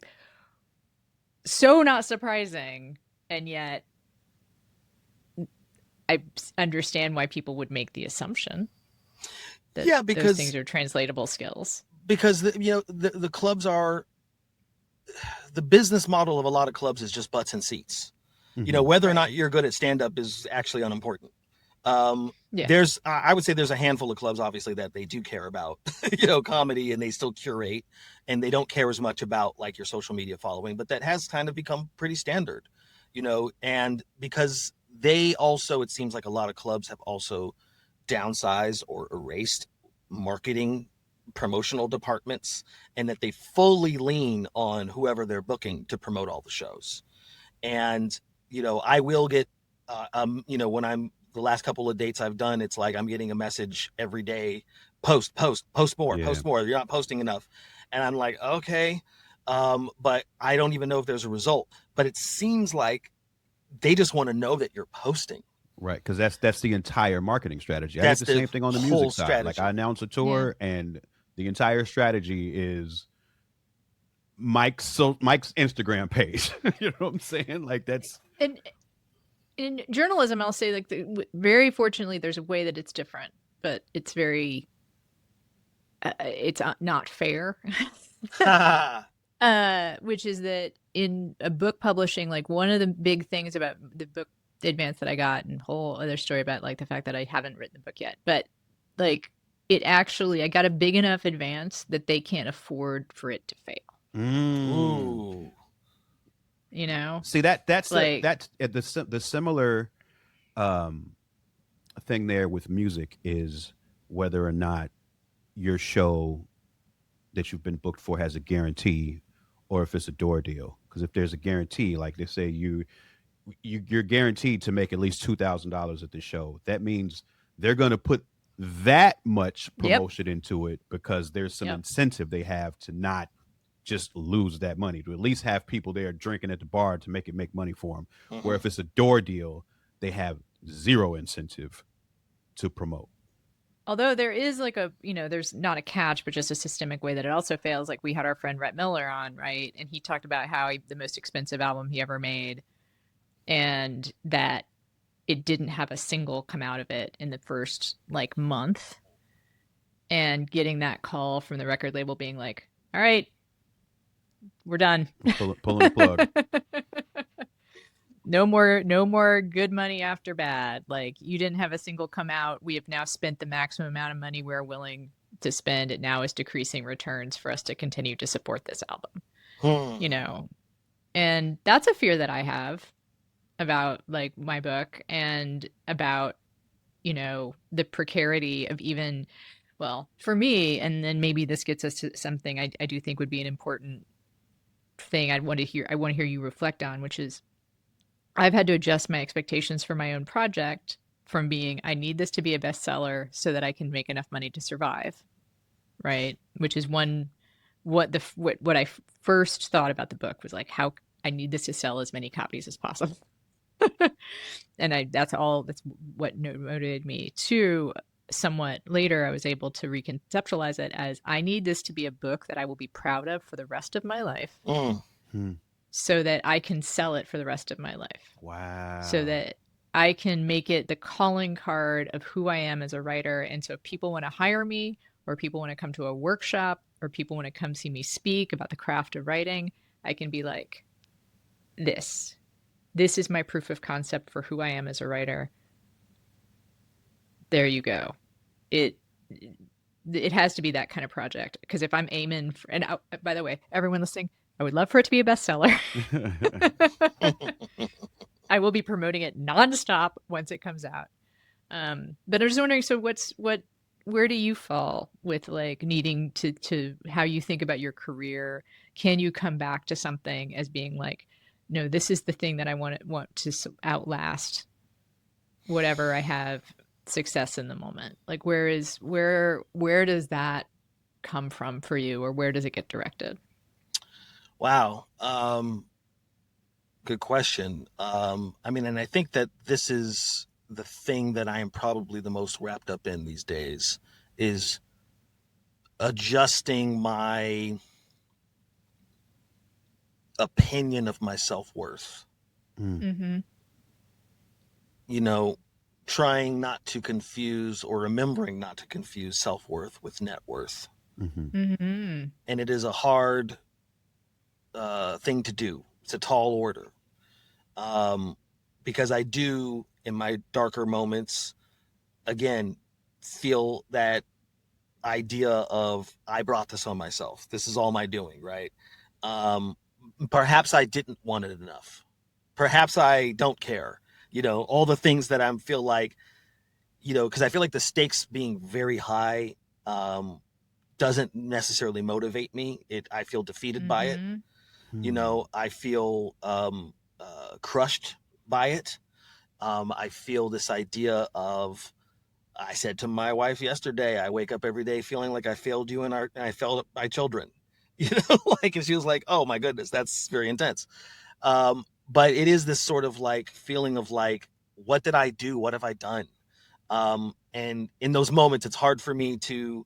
so not surprising, and yet I understand why people would make the assumption that Yeah, those because things are translatable skills. the clubs are the business model of a lot of clubs is just butts and seats. Hmm. Whether or Right. not you're good at stand up is actually unimportant. Yeah. I would say there's a handful of clubs, obviously, that they do care about, comedy, and they still curate, and they don't care as much about like your social media following, but that has kind of become pretty standard, and because they also, it seems like a lot of clubs have also downsized or erased marketing promotional departments, and that they fully lean on whoever they're booking to promote all the shows. And I will get when I'm the last couple of dates I've done, it's like I'm getting a message every day: post more, Yeah. post more, you're not posting enough. And I'm like, okay. But I don't even know if there's a result, but it seems like they just want to know that you're posting. Right, because that's the entire marketing strategy. I did That's the the same thing on the whole music side. Like I strategy. announce a Yeah. tour, and the entire strategy is Mike's Instagram page. You know what I'm saying? Like that's And in journalism, I'll say like very fortunately, there's a way that it's different, but it's not fair. Which is that in a book publishing, like one of the big things about the book advance that I got, and whole other story about like the fact that I haven't written the book yet, but like I got a big enough advance that they can't afford for it to fail. mm. Ooh. You know, See like that's the similar um thing there with music is whether or not your show that you've been booked for has a guarantee or if it's a door deal. Because if there's a guarantee, like they say you're guaranteed to make at least $2,000 at the show. That means they're going to put that much yep, promotion into it because there's some yep. incentive they have to not just lose that money, to at least have people there drinking at the bar to make money for them. Where Mm-hmm. if it's a door deal, they have zero incentive to promote. Although there is like there's not a catch, but just a systemic way that it also fails. Like we had our friend Rhett Miller on, right? And he talked about how the most expensive album he ever made, and that it didn't have a single come out of it in the first like month. And getting that call from the record label being like, all right, we're done. Pulling the plug. No more good money after bad. Like you didn't have a single come out. We have now spent the maximum amount of money we're willing to spend. It now is decreasing returns for us to continue to support this album. You Hmm. know. And that's a fear that I have about like my book and about, the precarity of even, well, for me, and then maybe this gets us to something I do think would be an important thing I want to hear you reflect on, which is I've had to adjust my expectations for my own project from being I need this to be a bestseller so that I can make enough money to survive, right? Which is what I first thought about the book was like how I need this to sell as many copies as possible. And that's what motivated me to somewhat later, I was able to reconceptualize it as I need this to be a book that I will be proud of for the rest of my life Mm. Hmm. so that I can sell it for the rest of my life. So Wow. that I can make it the calling card of who I am as a writer. And so if people want to hire me, or people want to come to a workshop, or people want to come see me speak about the craft of writing, I can be like, this. This is my proof of concept for who I am as a writer. There you go. It it has to be that kind of project because if I'm aiming for, and by the way, everyone listening, I would love for it to be a bestseller. I will be promoting it nonstop once it comes out. But I was wondering, so where do you fall with like needing to how you think about your career? Can you come back to something as being like, no, this is the thing that I want to outlast whatever I have success in the moment? Like where does that come from for you, or where does it get directed? Wow. Good question. I mean, and I think that this is the thing that I am probably the most wrapped up in these days is adjusting my opinion of my self-worth. Mm, Mm-hmm. You know, trying not to confuse or remembering not to confuse self-worth with net worth. mm-hmm. Mm-hmm. And it is a hard thing to do. It's a tall order. Um, because I do, in my darker moments, again, feel that idea of I brought this on myself. This is all my doing, right? Um, Perhaps I didn't want it enough. Perhaps I don't care. All the things that I feel like, because I feel like the stakes being very high um, doesn't necessarily motivate me. I feel defeated by it. Mm-hmm. Hmm. I feel crushed by it. I feel this idea of I said to my wife yesterday, I wake up every day feeling like I failed you and I failed my children. Like, and she was like, "Oh my goodness, that's very intense." But it is this sort of like feeling of like, what did I do? What have I done? And in those moments, it's hard for me to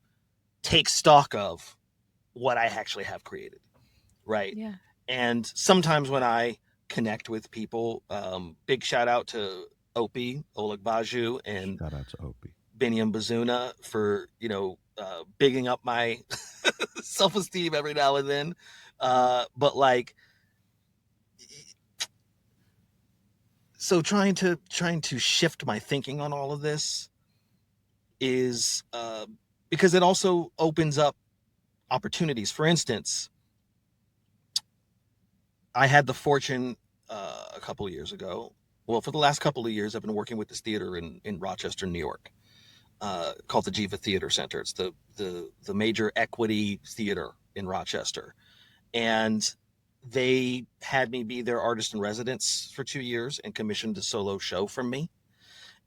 take stock of what I actually have created, right? Yeah. And sometimes when I connect with people, big shout out to Opie Olagbaju and Shout out to Opie. Biniam Bazuna for bigging up my self-esteem every now and then. But like, so trying to shift my thinking on all of this is because it also opens up opportunities. For instance, I had the fortune a couple of years ago. Well, for the last couple of years, I've been working with this theater in Rochester, New York, called the Jiva Theater Center. It's the major equity theater in Rochester, and they had me be their artist in residence for 2 years and commissioned a solo show from me.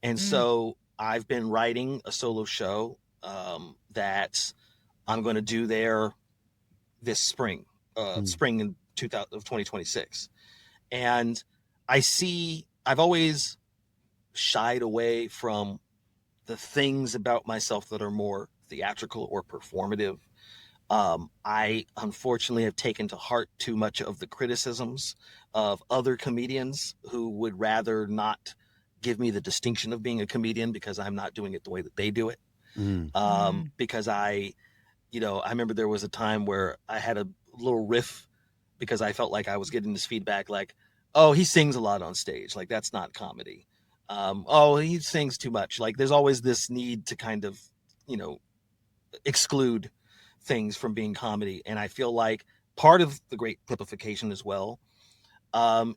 And Mm. so I've been writing a solo show that I'm going to do there this spring, Mm, spring in 2026. And I've always shied away from the things about myself that are more theatrical or performative. I unfortunately have taken to heart too much of the criticisms of other comedians who would rather not give me the distinction of being a comedian because I'm not doing it the way that they do it. mm, Mm. Because I remember there was a time where I had a little riff because I felt like I was getting this feedback like, oh, he sings a lot on stage. Like, that's not comedy. Oh, he sings too much. Like, there's always this need to kind of, you know, exclude things from being comedy. And I feel like part of the great clipification as well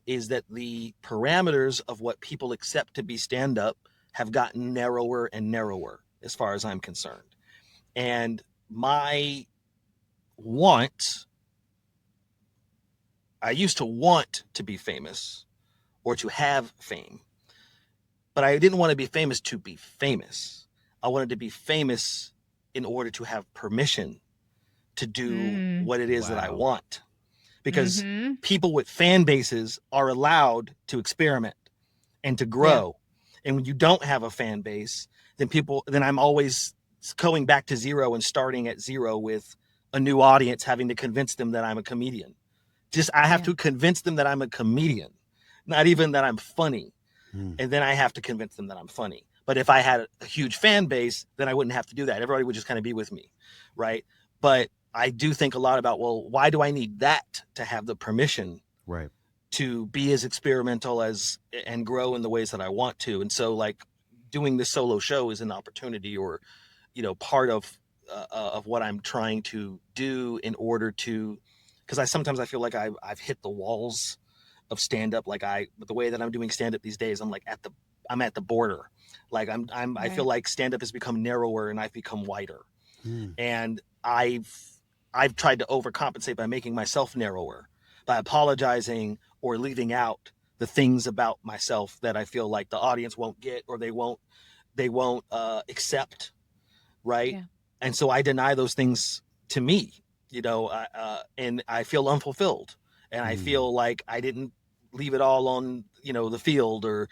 is that the parameters of what people accept to be stand up have gotten narrower and narrower as far as I'm concerned. And my want, I used to want to be famous or to have fame, but I didn't want to be famous to be famous. I wanted to be famous in order to have permission to do Mm. what it is that I wow. want. Because Mm-hmm. people with fan bases are allowed to experiment and to Yeah. grow. And when you don't have a fan base, then I'm always going back to zero and starting at zero with a new audience, having to convince them that I'm a comedian. Just I have Yeah. to convince them that I'm a comedian, not even that I'm funny. Hmm. And then I have to convince them that I'm funny. But if I had a huge fan base, then I wouldn't have to do that. Everybody would just kind of be with me, right? But I do think a lot about, well, why do I need that to have the permission Right. to be as experimental as and grow in the ways that I want to? And so, like, doing this solo show is an opportunity, or part of what I'm trying to do in order to, because I feel like I've hit the walls of stand up. Like the way that I'm doing stand up these days, I'm at the border. Like I feel Right. like stand up has become narrower and I've become wider. Hmm. And I've tried to overcompensate by making myself narrower, by apologizing or leaving out the things about myself that I feel like the audience won't get, or they won't accept, right? Yeah. And so I deny those things to me, and I feel unfulfilled, and I Hmm. feel like I didn't leave it all on the field, or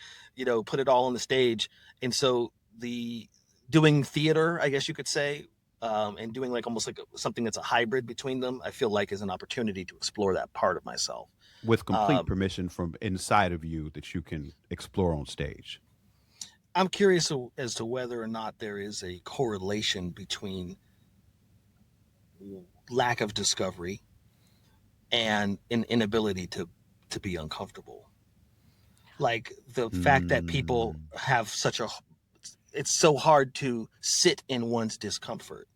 put it all on the stage. And so the doing theater, I guess you could say, and doing like almost like something that's a hybrid between them, I feel like is an opportunity to explore that part of myself. With complete Um, permission from inside of you that you can explore on stage. I'm curious as to whether or not there is a correlation between lack of discovery and an inability to be uncomfortable. Like the fact that people Hmm. have it's so hard to sit in one's discomfort,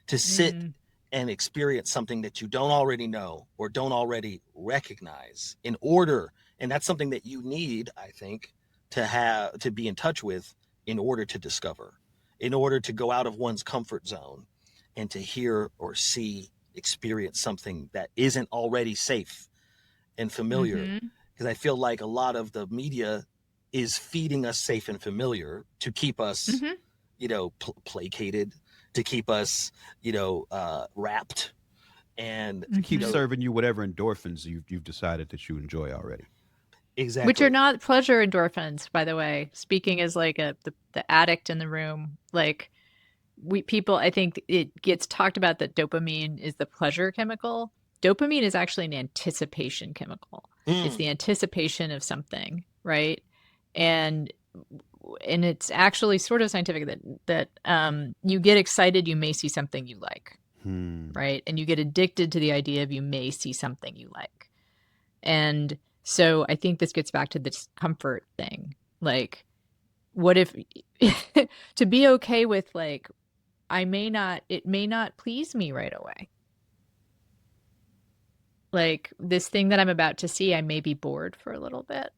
to sit Mm. and experience something that you don't already know or don't already recognize, in order, and that's something that you need, I think, to be in touch with, in order to discover, in order to go out of one's comfort zone and to hear or see, experience something that isn't already safe and familiar. Mm-hmm. Because I feel like a lot of the media is feeding us safe and familiar to keep us, Mm-hmm. placated, to keep us, wrapped, and To keep Mm-hmm. serving you whatever endorphins you've decided that you enjoy already. Which are exactly. not pleasure endorphins, by the way. Speaking as like the addict in the room, like we people, I think it gets talked about that dopamine is the pleasure chemical. Dopamine is actually an anticipation chemical. It's Mm, the anticipation of something, right? And and it's actually sort of scientific that you get excited, you may see something you like, Hmm. right? And you get addicted to the idea of you may see something you like. And so I think this gets back to the discomfort thing. Like, what if to be okay with like it may not please me right away. Like this thing that I'm about to see, I may be bored for a little bit.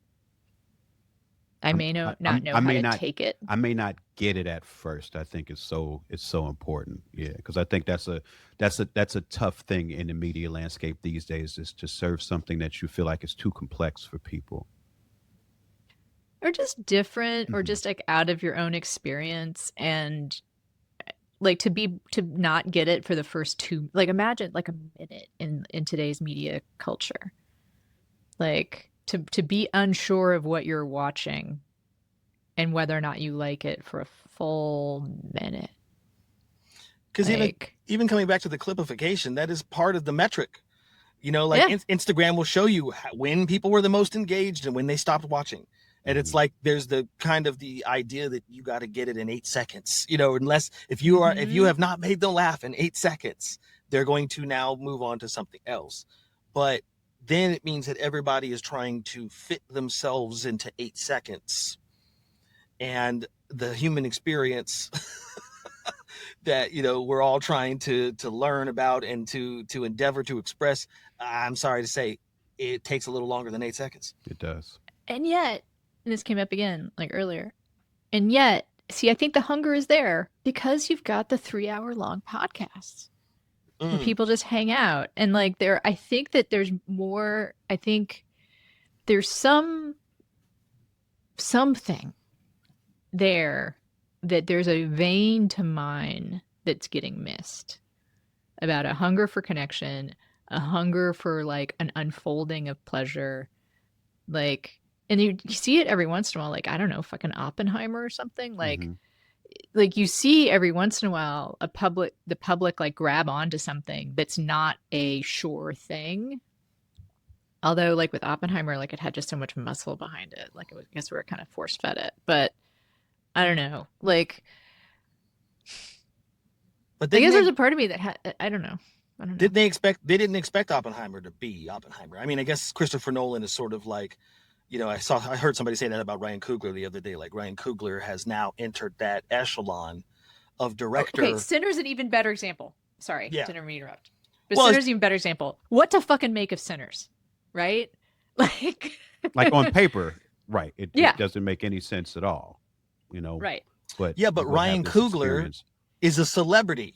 I may not know I how may to not take it. I may not get it at first. I think it's so important. Yeah, because I think that's a tough thing in the media landscape these days, is to serve something that you feel like is too complex for people. Or just different, or Hmm. just like out of your own experience, and like to not get it for the first two, like imagine like a minute in today's media culture, like to be unsure of what you're watching and whether or not you like it for a full minute. because Like, even coming back to the clipification, that is part of the metric. Like yeah. Instagram will show you when people were the most engaged and when they stopped watching. And it's Hmm. like there's the kind of the idea that you got to get it in 8 seconds, unless if you Mm-hmm. have not made them laugh in 8 seconds, they're going to now move on to something else. But then it means that everybody is trying to fit themselves into 8 seconds, and the human experience that we're all trying to learn about and to endeavor to express, I'm sorry to say, it takes a little longer than 8 seconds. It does. And yet, and this came up again like earlier, and yet, see, I think the hunger is there because you've got the 3 hour long podcasts where Mm. people just hang out. And like there, I think that there's more, I think there's something there, that there's a vein to mine that's getting missed, about a hunger for connection, a hunger for like an unfolding of pleasure. Like, and you see it every once in a while, like, I don't know, fucking Oppenheimer or something. Like, Hmm. like you see every once in a while the public like grab onto something that's not a sure thing. Although like with Oppenheimer, like it had just so much muscle behind it. Like I guess we were kind of force fed it. But I don't know. Like But I didn't guess there's they a part of me that I don't know. I don't know. didn't they expect they didn't expect Oppenheimer to be Oppenheimer. I mean, I guess Christopher Nolan is sort of like, I heard somebody say that about Ryan Coogler the other day. Like Ryan Coogler has now entered that echelon of Oh, okay, director. Sinner's an even better example. Sorry, Yeah. didn't mean to interrupt. But Well, Sinner's an even better example. What to fucking make of Sinners, right? Like, Like on paper, right? It yeah, doesn't make any sense at all, right, but yeah, but you go have Ryan this Coogler experience. is a celebrity.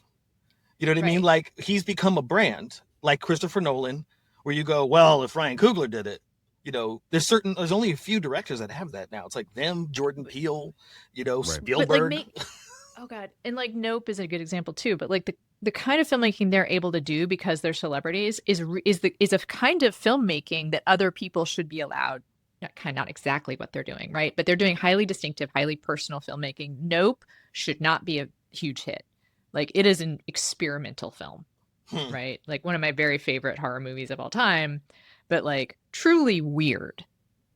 You know what I mean? right. Like he's become a brand, like Christopher Nolan, where you go, well, if Ryan Coogler did it, there's only a few directors that have that now. It's like them, Jordan Peele, Right. But like, Spielberg. oh god, and like Nope is a good example too. But like the kind of filmmaking they're able to do because they're celebrities is a kind of filmmaking that other people should be allowed. Not exactly what they're doing, right? But they're doing highly distinctive, highly personal filmmaking. Nope should not be a huge hit. Like it is an experimental film, Hmm. right? Like one of my very favorite horror movies of all time, but like truly weird,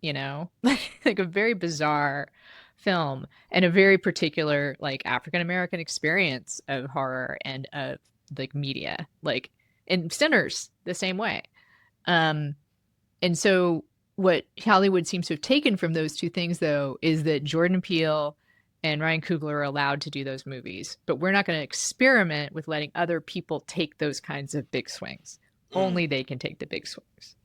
you know? Like a very bizarre film and a very particular like African American experience of horror and of like media. Like in Sinners the same way. Um and so what Hollywood seems to have taken from those two things though is that Jordan Peele and Ryan Coogler are allowed to do those movies, but we're not going to experiment with letting other people take those kinds of big swings. Hmm. Only they can take the big swings.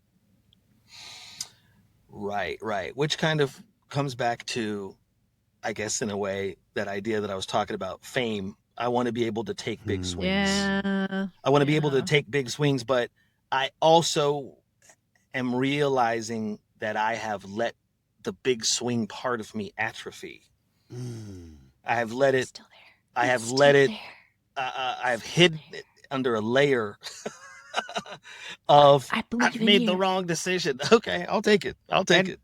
Right, right. Which kind of comes back to, I guess, in a way, that idea that I was talking about, fame. I want to be able to take big swings. Hmm. Yeah. I want to be able to Yeah. take big swings, but I also am realizing that I have let the big swing part of me atrophy. Mm. I have let It's it. still there. I It's have still let it. there. I have It's still hidden there. it under a layer of I I've believe in made the you. wrong decision. Okay, I'll take it. I'll take And it.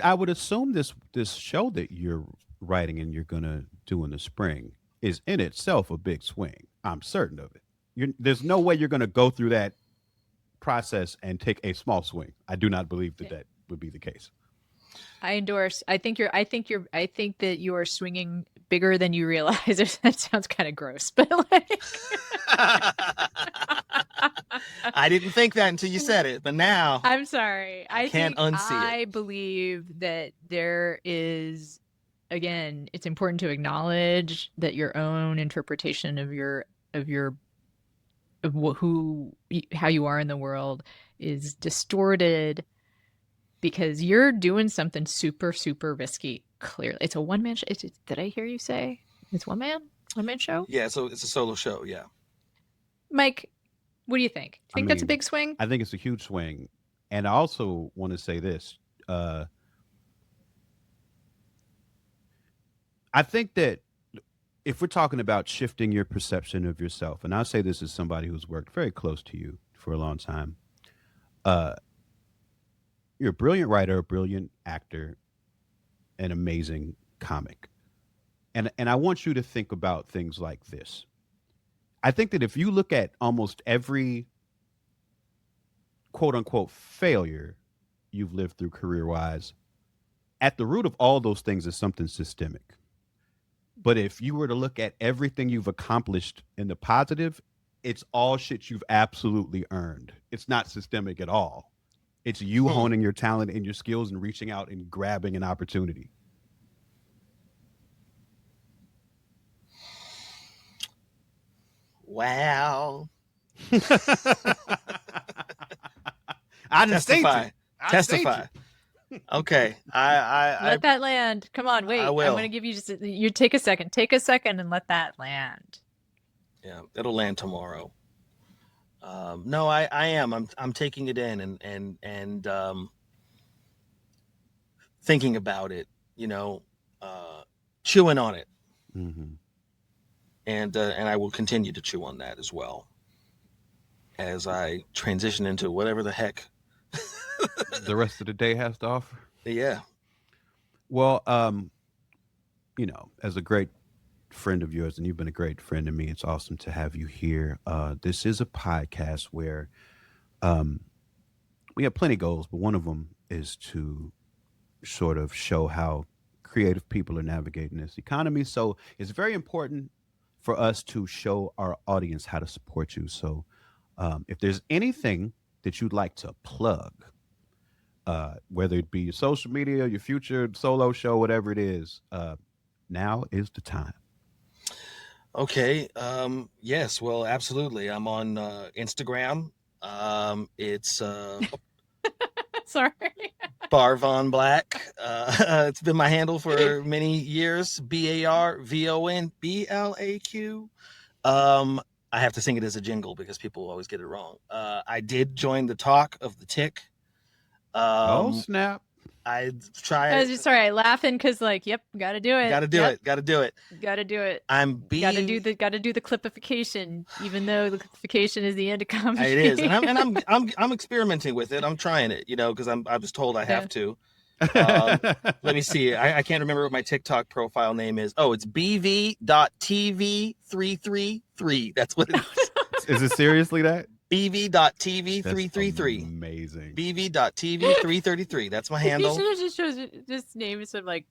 I would assume this show that you're writing and you're gonna do in the spring is in itself a big swing. I'm certain of it. There's no way you're gonna go through that process and take a small swing. I do not believe that that would be the case. I endorse. I think that you are swinging bigger than you realize. That sounds kind of gross, but like, I didn't think that until you said it, but now I'm sorry. I can't unsee it. I believe that there is, again, it's important to acknowledge that your own interpretation of your of how you are in the world is distorted because you're doing something super super risky. Clearly, it's a one man. Did I hear you say it's one man show? Yeah, so it's a solo show. Yeah. Mike, what do you think? I Think that's a mean, big swing? I think it's a huge swing. And I also want to say this. Uh, I think that if we're talking about shifting your perception of yourself, and I'll say this as somebody who's worked very close to you for a long time, uh, you're a brilliant writer, a brilliant actor, an amazing comic. And I want you to think about things like this. I think that if you look at almost every quote unquote failure you've lived through career wise, at the root of all those things is something systemic. But if you were to look at everything you've accomplished in the positive, it's all shit you've absolutely earned. It's not systemic at all. It's you Hmm. honing your talent and your skills and reaching out and grabbing an opportunity. Wow. I didn't state you. Testify. I state you. Testify. Okay. I Let that land. Come on, I wait. I'm going to will. give you you take a second. Take a second and let that land. Yeah, it'll land tomorrow. No, I am. I'm taking it in and thinking about it. You know, uh, chewing on it, Hmm. and I will continue to chew on that as well as I transition into whatever the heck. The rest of the day has to offer. Yeah. Well, as a great friend of yours, and you've been a great friend to me. It's awesome to have you here. This is a podcast where um, we have plenty of goals, but one of them is to sort of show how creative people are navigating this economy. So it's very important for us to show our audience how to support you. So if there's anything that you'd like to plug, whether it be your social media, your future solo show, whatever it is, now is the time. Okay. Yes. Well, absolutely. I'm on Instagram. It's Sorry. Bar Von Black. It's been my handle for many years. BARVONBLAQ. I have to sing it as a jingle because people always get it wrong. I did join the talk of the tick. Oh, Um, snap. I I tried. was just sorry, laughing because like, yep, gotta do it. Got to do Yep, it. Got to do it. gotta do it. I'm Gotta do being. the gotta do the clipification, even though the clipification is the end of It is, and comedy. I'm experimenting with it. I'm trying it, because I was told I Yeah. have to. Um, Let me see. I can't remember what my TikTok profile name is. Oh, it's bv.tv333. That's what it is. Is it seriously that? That's bv.tv333. amazing. bv.tv333. That's my You handle. should have just just named some like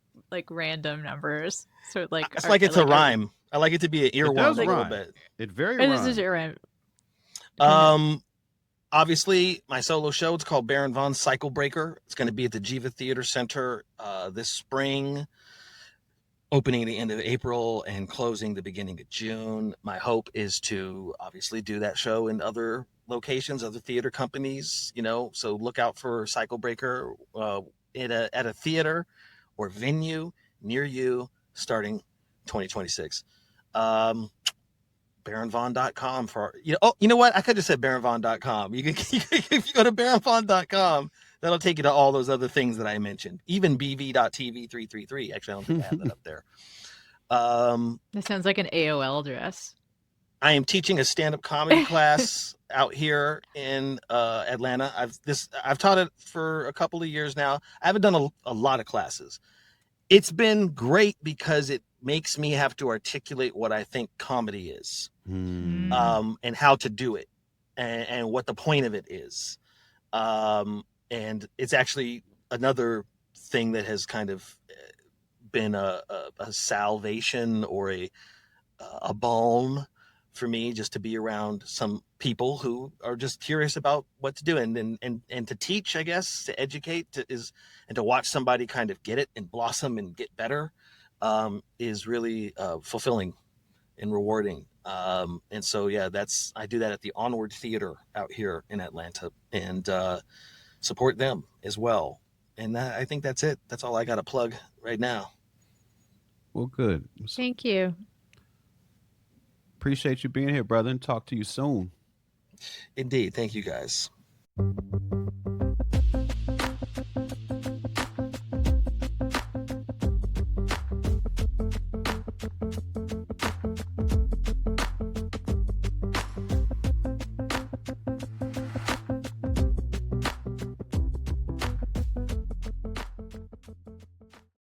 random numbers. So like, It's like it's a rhyme. I like it to be an It does earworm a little rhyme. bit. It very or this is rhymes. your rhyme. Um, Obviously, my solo show, it's called Baron Vaughn's Cycle Breaker. It's going to be at the Jiva Theater Center this spring, opening at the end of April and closing the beginning of June. My hope is to obviously do that show in other locations, other theater companies, so look out for Cycle Breaker at a theater or venue near you starting 2026. BaronVaughn.com for you know what? I could have said BaronVaughn.com. You can if you go to BaronVaughn.com, that'll take you to all those other things that I mentioned. Even BV.TV333. Actually, I don't think I have that up there. That sounds like an AOL address. I am teaching a stand-up comedy class out here in Atlanta. I've taught it for a couple of years now. I haven't done a lot of classes. It's been great because it makes me have to articulate what I think comedy is. And how to do it and what the point of it is. And it's actually another thing that has kind of been a salvation or a balm for me, just to be around some people who are just curious about what to do and to teach, I guess, to educate and to watch somebody kind of get it and blossom and get better is really fulfilling and rewarding. And so, yeah, I do that at the Onward Theater out here in Atlanta and support them as well. And I think that's it. That's all I got to plug right now. Well, good. Thank you. Appreciate you being here, brother, and talk to you soon. Indeed. Thank you, guys.